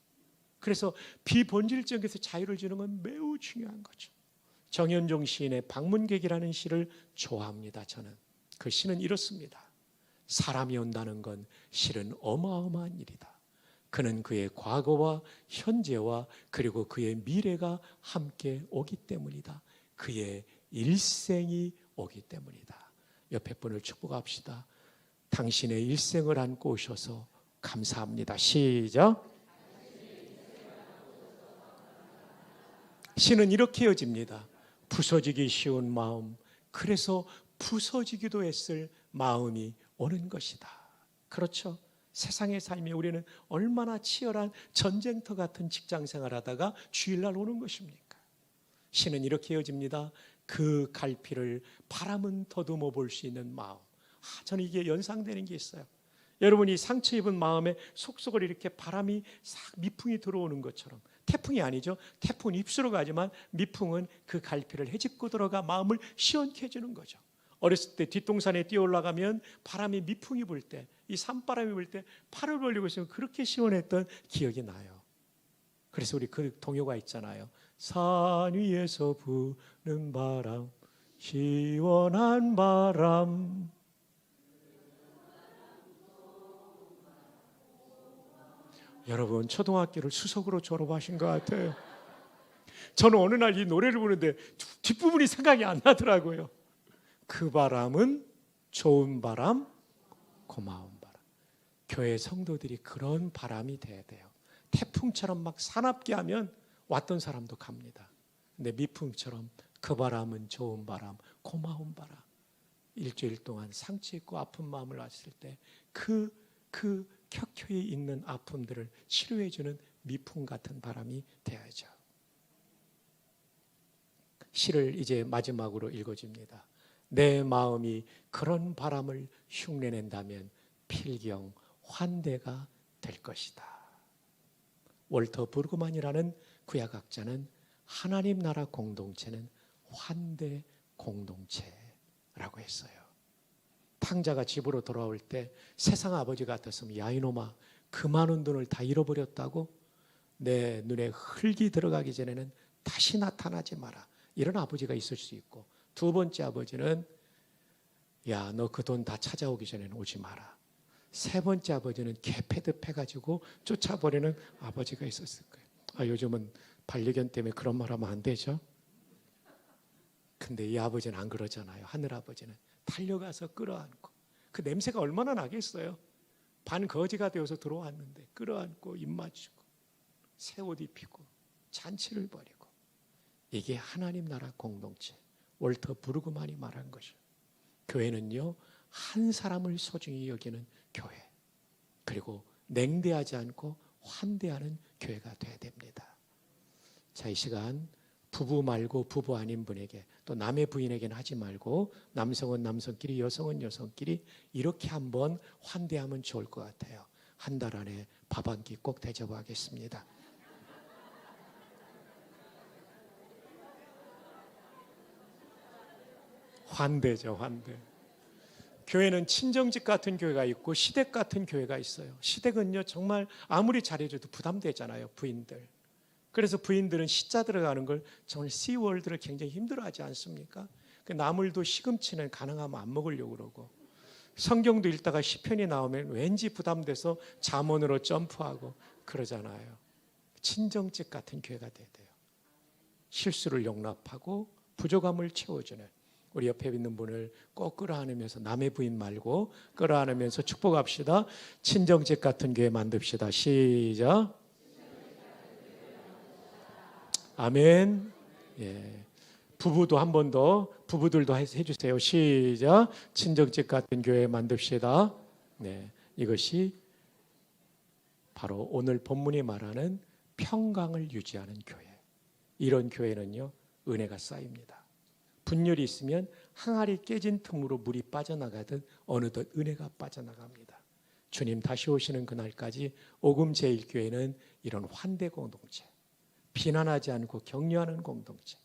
그래서 비본질적에서 자유를 주는 건 매우 중요한 거죠. 정현종 시인의 방문객이라는 시를 좋아합니다. 저는 그 시는 이렇습니다. 사람이 온다는 건 실은 어마어마한 일이다. 그는 그의 과거와 현재와 그리고 그의 미래가 함께 오기 때문이다. 그의 일생이 오기 때문이다. 옆에 분을 축복합시다. 당신의 일생을 안고 오셔서 감사합니다. 시작. 시는 이렇게 이어집니다. 부서지기 쉬운 마음, 그래서 부서지기도 했을 마음이 오는 것이다. 그렇죠? 세상의 삶에 우리는 얼마나 치열한 전쟁터 같은 직장 생활하다가 주일날 오는 것입니까? 시는 이렇게 이어집니다. 그 갈피를 바람은 더듬어 볼 수 있는 마음. 저는 이게 연상되는 게 있어요. 여러분이 상처 입은 마음에 속속을 이렇게 바람이 싹 미풍이 들어오는 것처럼, 태풍이 아니죠. 태풍은 입수로 가지만 미풍은 그 갈피를 헤집고 들어가 마음을 시원케 해주는 거죠. 어렸을 때 뒷동산에 뛰어 올라가면 바람이 미풍이 불 때, 이 산바람이 불 때 팔을 벌리고 있으면 그렇게 시원했던 기억이 나요. 그래서 우리 그 동요가 있잖아요. 산 위에서 부는 바람, 시원한 바람. 여러분, 초등학교를 수석으로 졸업하신 것 같아요. 저는 어느 날 이 노래를 부르는데 뒷부분이 생각이 안 나더라고요. 그 바람은 좋은 바람, 고마운 바람. 교회 성도들이 그런 바람이 돼야 돼요. 태풍처럼 막 사납게 하면 왔던 사람도 갑니다. 근데 미풍처럼 그 바람은 좋은 바람, 고마운 바람. 일주일 동안 상처 있고 아픈 마음을 왔을 때 그 켜켜이 있는 아픔들을 치료해주는 미풍 같은 바람이 되어야죠. 시를 이제 마지막으로 읽어줍니다. 내 마음이 그런 바람을 흉내낸다면 필경 환대가 될 것이다. 월터 부르그만이라는 구약학자는 하나님 나라 공동체는 환대 공동체라고 했어요. 탕자가 집으로 돌아올 때 세상 아버지 같았으면 야 이놈아 그 많은 돈을 다 잃어버렸다고? 내 눈에 흙이 들어가기 전에는 다시 나타나지 마라. 이런 아버지가 있을 수 있고, 두 번째 아버지는 야 너 그 돈 다 찾아오기 전에는 오지 마라. 세 번째 아버지는 개패드 패가지고 쫓아버리는 아버지가 있었을 거예요. 요즘은 반려견 때문에 그런 말 하면 안 되죠. 근데 이 아버지는 안 그러잖아요. 하늘 아버지는 달려가서 끌어안고, 그 냄새가 얼마나 나겠어요. 반거지가 되어서 들어왔는데 끌어안고 입 맞추고 새 옷 입히고 잔치를 벌이고. 이게 하나님 나라 공동체, 월터 부르그만이 말한 것이죠. 교회는요, 한 사람을 소중히 여기는 교회, 그리고 냉대하지 않고 환대하는 교회가 돼야 됩니다. 자, 이 시간 부부 말고 부부 아닌 분에게, 또 남의 부인에게는 하지 말고 남성은 남성끼리, 여성은 여성끼리 이렇게 한번 환대하면 좋을 것 같아요. 한 달 안에 밥 한 끼 꼭 대접하겠습니다. 환대죠, 환대. 교회는 친정집 같은 교회가 있고 시댁 같은 교회가 있어요. 시댁은요 정말 아무리 잘해줘도 부담되잖아요, 부인들. 그래서 부인들은 시자 들어가는 걸 정말 C월드를 굉장히 힘들어하지 않습니까? 그 나물도 시금치는 가능하면 안 먹으려고 그러고, 성경도 읽다가 시편이 나오면 왠지 부담돼서 잠언으로 점프하고 그러잖아요. 친정집 같은 교회가 돼야 돼요. 실수를 용납하고 부족함을 채워주는, 우리 옆에 있는 분을 꼭 끌어안으면서, 남의 부인 말고 끌어안으면서 축복합시다. 친정집 같은 교회 만듭시다. 시작. 아멘. 예. 부부도 한 번 더, 부부들도 해주세요. 시작. 친정집 같은 교회 만듭시다. 네, 이것이 바로 오늘 본문이 말하는 평강을 유지하는 교회. 이런 교회는요 은혜가 쌓입니다. 분열이 있으면 항아리 깨진 틈으로 물이 빠져나가듯 어느덧 은혜가 빠져나갑니다. 주님 다시 오시는 그날까지 오금제일교회는 이런 환대 공동체, 비난하지 않고 격려하는 공동체,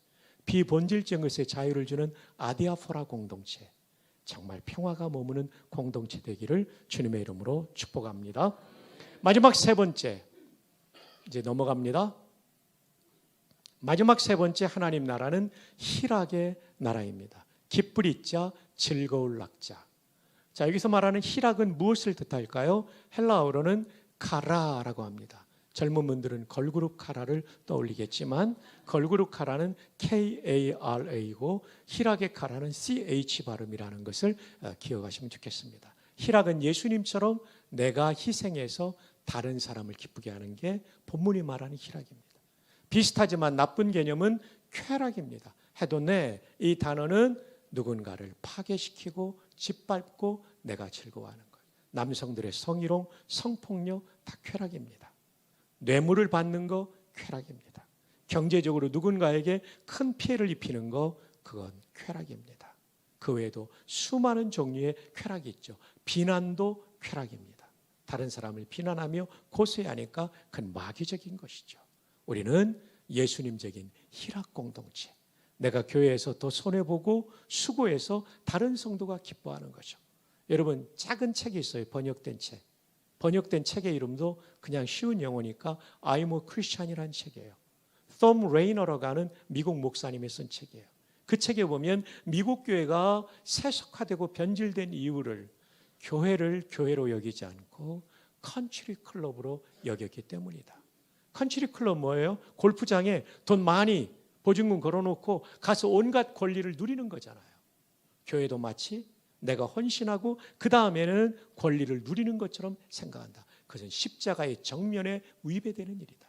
비본질적인 것에 자유를 주는 아디아포라 공동체, 정말 평화가 머무는 공동체 되기를 주님의 이름으로 축복합니다. 마지막 세 번째, 이제 넘어갑니다. 마지막 세 번째 하나님 나라는 희락의 나라입니다. 기쁠 이자 즐거울 낙자. 자, 여기서 말하는 희락은 무엇을 뜻할까요? 헬라어로는 카라라고 합니다. 젊은 분들은 걸그룹 카라를 떠올리겠지만 걸그룹 카라는 K-A-R-A고 희락의 카라는 C-H 발음이라는 것을 기억하시면 좋겠습니다. 희락은 예수님처럼 내가 희생해서 다른 사람을 기쁘게 하는 게 본문이 말하는 희락입니다. 비슷하지만 나쁜 개념은 쾌락입니다. 해도네, 이 단어는 누군가를 파괴시키고 짓밟고 내가 즐거워하는 것. 남성들의 성희롱, 성폭력 다 쾌락입니다. 뇌물을 받는 거 쾌락입니다. 경제적으로 누군가에게 큰 피해를 입히는 거, 그건 쾌락입니다. 그 외에도 수많은 종류의 쾌락이 있죠. 비난도 쾌락입니다. 다른 사람을 비난하며 고소해하니까 그건 마귀적인 것이죠. 우리는 예수님적인 희락 공동체, 내가 교회에서 더 손해보고 수고해서 다른 성도가 기뻐하는 거죠. 여러분, 작은 책이 있어요. 번역된 책. 번역된 책의 이름도 그냥 쉬운 영어니까 I'm a Christian이라는 책이에요. 톰 레이너라고 하는 미국 목사님이 쓴 책이에요. 그 책에 보면 미국 교회가 세속화되고 변질된 이유를, 교회를 교회로 여기지 않고 컨트리 클럽으로 여겼기 때문이다. 컨트리 클럽 뭐예요? 골프장에 돈 많이 보증금 걸어놓고 가서 온갖 권리를 누리는 거잖아요. 교회도 마치 내가 헌신하고 그 다음에는 권리를 누리는 것처럼 생각한다. 그것은 십자가의 정면에 위배되는 일이다.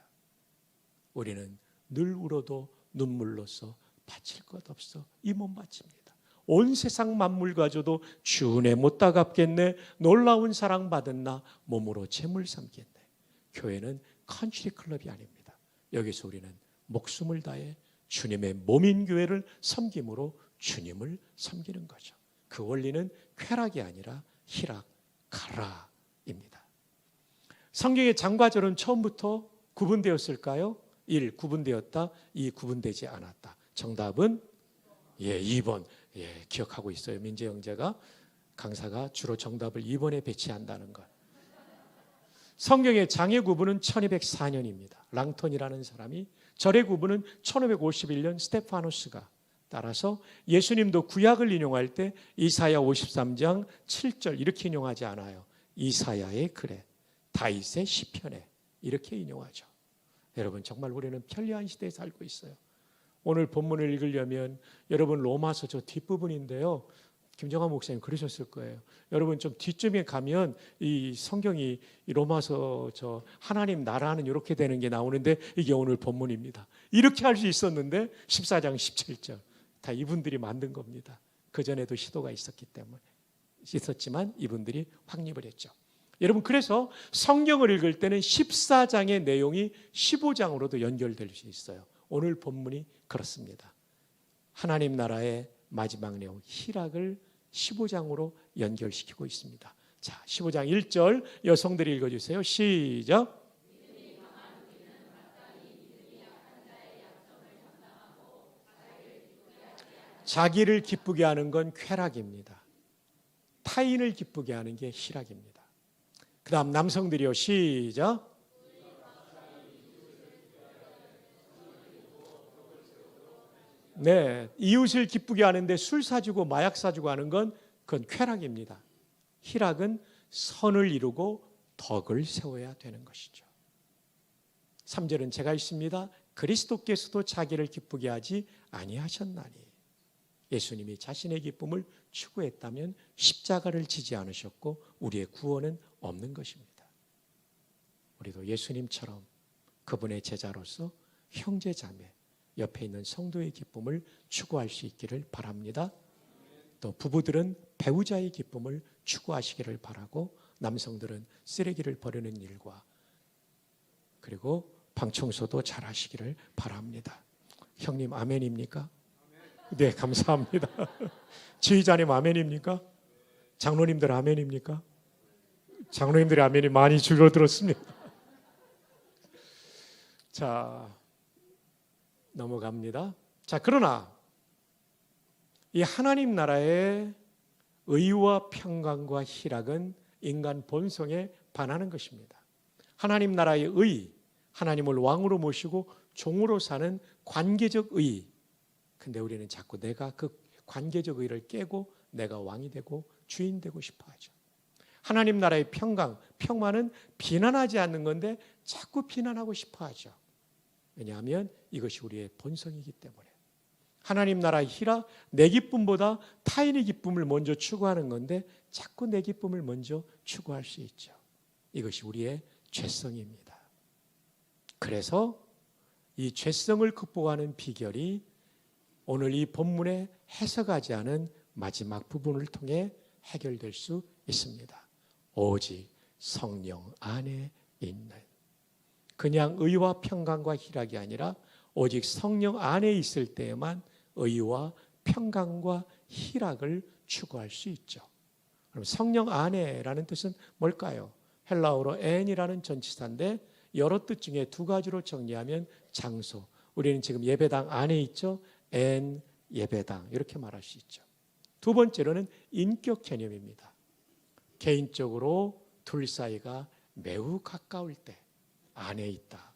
우리는 늘 울어도 눈물로써 바칠 것 없어 이 몸 바칩니다. 온 세상 만물 가져도 주은혜 못다 갚겠네. 놀라운 사랑 받은 나 몸으로 재물 삼겠네. 교회는 컨트리 클럽이 아닙니다. 여기서 우리는 목숨을 다해 주님의 몸인 교회를 섬김으로 주님을 섬기는 거죠. 그 원리는 쾌락이 아니라 희락, 가라입니다. 성경의 장과절은 처음부터 구분되었을까요? 1. 구분되었다. 2. 구분되지 않았다. 정답은 2번. 기억하고 있어요. 민재 형제가, 강사가 주로 정답을 2번에 배치한다는 것. 성경의 장의 구분은 1204년입니다. 랑톤이라는 사람이, 절의 구분은 1551년 스테파노스가, 따라서 예수님도 구약을 인용할 때 이사야 53장 7절 이렇게 인용하지 않아요. 이사야의 글에, 다윗의 시편에 이렇게 인용하죠. 여러분, 정말 우리는 편리한 시대에 살고 있어요. 오늘 본문을 읽으려면 여러분 로마서 저 뒷부분인데요. 김정환 목사님 그러셨을 거예요. 여러분 좀 뒤쯤에 가면 이 성경이 이 로마서 저 하나님 나라는 이렇게 되는 게 나오는데 이게 오늘 본문입니다. 이렇게 할 수 있었는데 14장 17절 다 이분들이 만든 겁니다. 그전에도 시도가 있었지만 이분들이 확립을 했죠. 여러분, 그래서 성경을 읽을 때는 14장의 내용이 15장으로도 연결될 수 있어요. 오늘 본문이 그렇습니다. 하나님 나라의 마지막 내용 희락을 15장으로 연결시키고 있습니다. 자, 15장 1절 여성들이 읽어주세요. 시작. 자기를 기쁘게 하는 건 쾌락입니다. 타인을 기쁘게 하는 게 희락입니다. 그 다음 남성들이요. 시작. 네, 이웃을 기쁘게 하는데 술 사주고 마약 사주고 하는 건 그건 쾌락입니다. 희락은 선을 이루고 덕을 세워야 되는 것이죠. 3절은 제가 읽습니다. 그리스도께서도 자기를 기쁘게 하지 아니하셨나니. 예수님이 자신의 기쁨을 추구했다면 십자가를 지지 않으셨고 우리의 구원은 없는 것입니다. 우리도 예수님처럼 그분의 제자로서 형제 자매 옆에 있는 성도의 기쁨을 추구할 수 있기를 바랍니다. 또 부부들은 배우자의 기쁨을 추구하시기를 바라고 남성들은 쓰레기를 버리는 일과 그리고 방 청소도 잘 하시기를 바랍니다. 형님 아멘입니까? 네, 감사합니다. 지휘자님 아멘입니까? 장로님들 아멘입니까? 장로님들의 아멘이 많이 줄어들었습니다. 자, 넘어갑니다. 자, 그러나 이 하나님 나라의 의와 평강과 희락은 인간 본성에 반하는 것입니다. 하나님 나라의 의, 하나님을 왕으로 모시고 종으로 사는 관계적 의. 근데 우리는 자꾸 내가 그 관계적 의를 깨고 내가 왕이 되고 주인 되고 싶어 하죠. 하나님 나라의 평강, 평화는 비난하지 않는 건데 자꾸 비난하고 싶어 하죠. 왜냐하면 이것이 우리의 본성이기 때문에. 하나님 나라의 희락, 내 기쁨보다 타인의 기쁨을 먼저 추구하는 건데 자꾸 내 기쁨을 먼저 추구할 수 있죠. 이것이 우리의 죄성입니다. 그래서 이 죄성을 극복하는 비결이 오늘 이 본문에 해석하지 않은 마지막 부분을 통해 해결될 수 있습니다. 오직 성령 안에 있는, 그냥 의와 평강과 희락이 아니라 오직 성령 안에 있을 때에만 의와 평강과 희락을 추구할 수 있죠. 그럼 성령 안에라는 뜻은 뭘까요? 헬라어로 엔이라는 전치사인데 여러 뜻 중에 두 가지로 정리하면 장소, 우리는 지금 예배당 안에 있죠. 엔 예배당 이렇게 말할 수 있죠. 두 번째로는 인격 개념입니다. 개인적으로 둘 사이가 매우 가까울 때 안에 있다.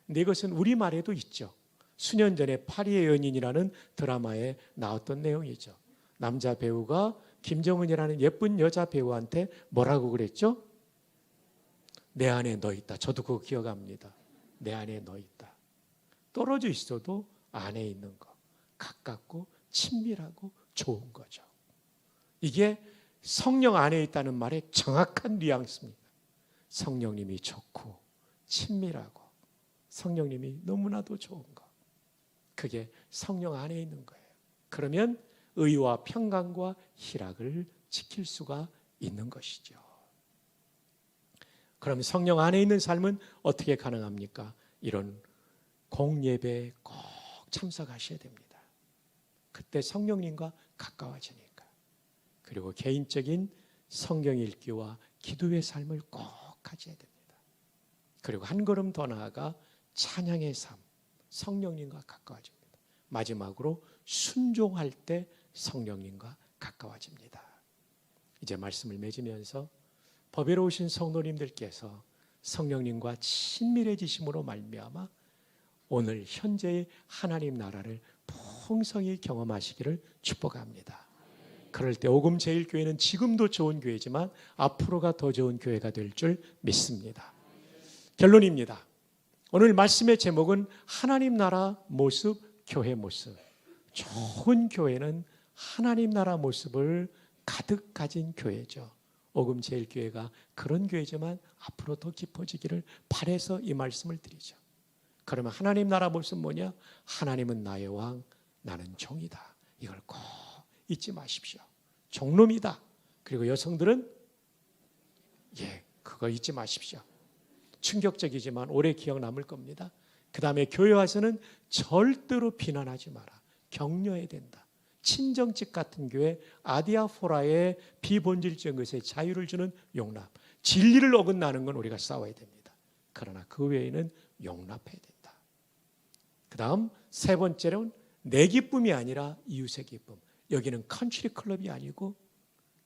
근데 이것은 우리말에도 있죠. 수년 전에 파리의 연인이라는 드라마에 나왔던 내용이죠. 남자 배우가 김정은이라는 예쁜 여자 배우한테 뭐라고 그랬죠? 내 안에 너 있다. 저도 그거 기억합니다. 내 안에 너 있다. 떨어져 있어도 안에 있는 거. 가깝고 친밀하고 좋은 거죠. 이게 성령 안에 있다는 말의 정확한 뉘앙스입니다. 성령님이 좋고 친밀하고 성령님이 너무나도 좋은 거. 그게 성령 안에 있는 거예요. 그러면 의와 평강과 희락을 지킬 수가 있는 것이죠. 그럼 성령 안에 있는 삶은 어떻게 가능합니까? 이런 공예배에 꼭 참석하셔야 됩니다. 그때 성령님과 가까워지니까. 그리고 개인적인 성경 읽기와 기도의 삶을 꼭 가져야 됩니다. 그리고 한 걸음 더 나아가 찬양의 삶, 성령님과 가까워집니다. 마지막으로 순종할 때 성령님과 가까워집니다. 이제 말씀을 맺으면서 법외로우신 성도님들께서 성령님과 친밀해지심으로 말미암아 오늘 현재의 하나님 나라를 풍성히 경험하시기를 축복합니다. 그럴 때 오금 제일교회는 지금도 좋은 교회지만 앞으로가 더 좋은 교회가 될 줄 믿습니다. 결론입니다. 오늘 말씀의 제목은 하나님 나라 모습, 교회 모습. 좋은 교회는 하나님 나라 모습을 가득 가진 교회죠. 오금 제일교회가 그런 교회지만 앞으로 더 깊어지기를 바라서 이 말씀을 드리죠. 그러면 하나님 나라 모습 뭐냐? 하나님은 나의 왕, 나는 종이다. 이걸 꼭 잊지 마십시오. 종놈이다. 그리고 여성들은 그거 잊지 마십시오. 충격적이지만 오래 기억 남을 겁니다. 그 다음에 교회 와서는 절대로 비난하지 마라. 격려해야 된다. 친정집 같은 교회, 아디아포라의 비본질적인 것에 자유를 주는 용납. 진리를 어긋나는 건 우리가 싸워야 됩니다. 그러나 그 외에는 용납해야 된다. 그 다음 세 번째로는 내 기쁨이 아니라 이웃의 기쁨. 여기는 컨트리 클럽이 아니고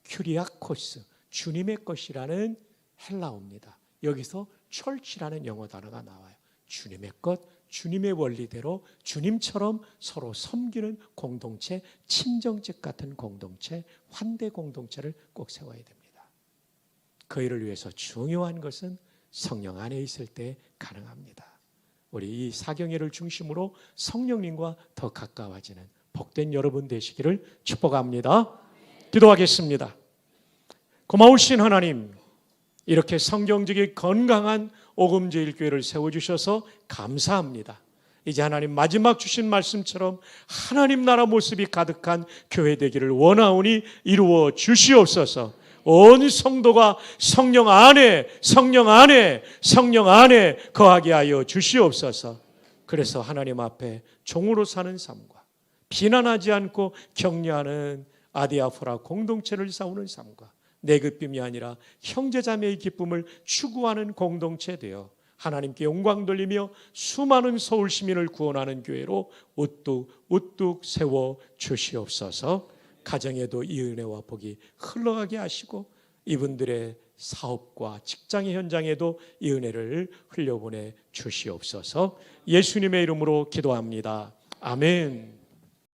큐리아코스, 주님의 것이라는 헬라어입니다. 여기서 철치라는 영어 단어가 나와요. 주님의 것, 주님의 원리대로 주님처럼 서로 섬기는 공동체, 친정집 같은 공동체, 환대 공동체를 꼭 세워야 됩니다. 그 일을 위해서 중요한 것은 성령 안에 있을 때 가능합니다. 우리 이 사경회를 중심으로 성령님과 더 가까워지는 복된 여러분 되시기를 축복합니다. 기도하겠습니다. 고마우신 하나님, 이렇게 성경적인 건강한 오금제일교회를 세워주셔서 감사합니다. 이제 하나님 마지막 주신 말씀처럼 하나님 나라 모습이 가득한 교회 되기를 원하오니 이루어 주시옵소서. 온 성도가 성령 안에 거하게 하여 주시옵소서. 그래서 하나님 앞에 종으로 사는 삶과 비난하지 않고 격려하는 아디아포라 공동체를 세우는 삶과 내급빔이 아니라 형제자매의 기쁨을 추구하는 공동체 되어 하나님께 영광 돌리며 수많은 서울 시민을 구원하는 교회로 우뚝 세워 주시옵소서. 가정에도 이 은혜와 복이 흘러가게 하시고 이분들의 사업과 직장의 현장에도 이 은혜를 흘려보내 주시옵소서. 예수님의 이름으로 기도합니다. 아멘.